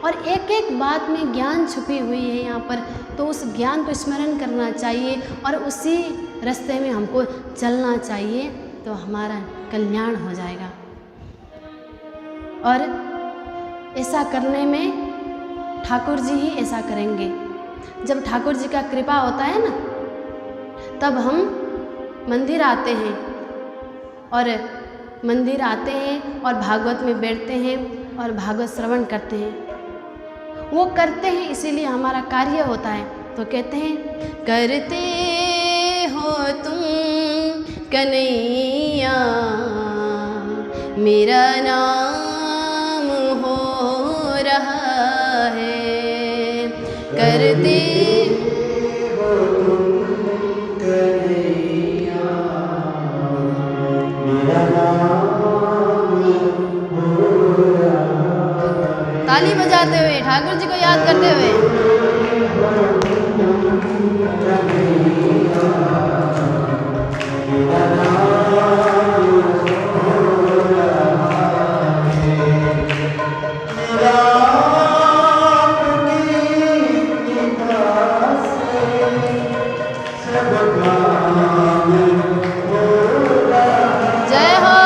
और एक एक बात में ज्ञान छुपी हुई है यहाँ पर। तो उस ज्ञान को स्मरण करना चाहिए और उसी रास्ते में हमको चलना चाहिए, तो हमारा कल्याण हो जाएगा। और ऐसा करने में ठाकुर जी ही ऐसा करेंगे। जब ठाकुर जी का कृपा होता है ना, तब हम मंदिर आते हैं और मंदिर आते हैं और भागवत में बैठते हैं और भागवत श्रवण करते हैं। वो करते हैं इसीलिए हमारा कार्य होता है। तो कहते हैं, करते हो तुम कन्हैया मेरा नाम हो रहा है, करते हो तुम कन्हैया मेरा नाम हो रहा है। ताली बजाते हुए ठाकुर जी को याद करते हुए। जय हो।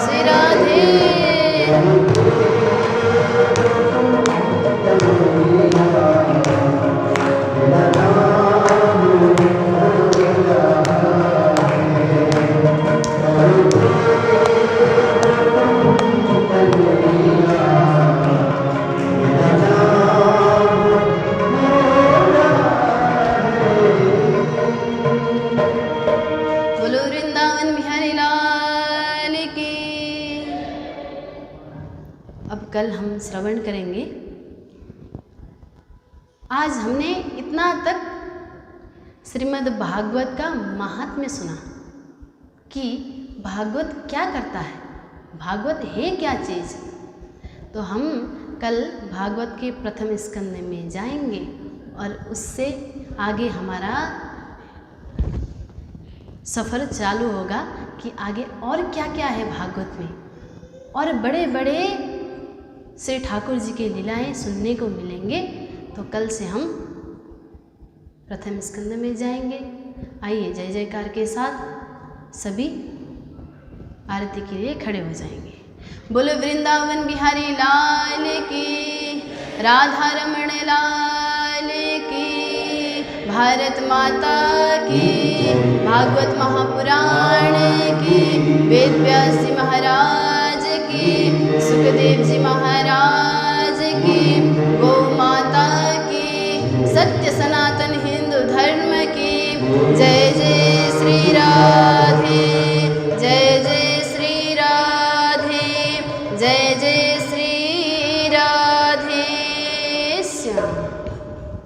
श्री राधे। बोलो वृंदावन बिहारी लाल की। अब कल हम श्रवण करेंगे। आज हमने इतना तक श्रीमद् भागवत का महात्म्य सुना कि भागवत क्या करता है, भागवत है क्या चीज़। तो हम कल भागवत के प्रथम स्कंद में जाएंगे और उससे आगे हमारा सफ़र चालू होगा कि आगे और क्या क्या है भागवत में, और बड़े बड़े श्री ठाकुर जी के लीलाएं सुनने को मिलेंगे। तो कल से हम प्रथम स्कंद में जाएंगे। आइए जय जयकार के साथ सभी आरती के लिए खड़े हो जाएंगे। बोलो वृंदावन बिहारी लाल की, राधा रमण लाल की, भारत माता की, भागवत महापुराण की, वेद व्यास जी महाराज की, सुखदेव जी महाराज की, गौ माता की, सत्य सनातन हिंदू धर्म की जय।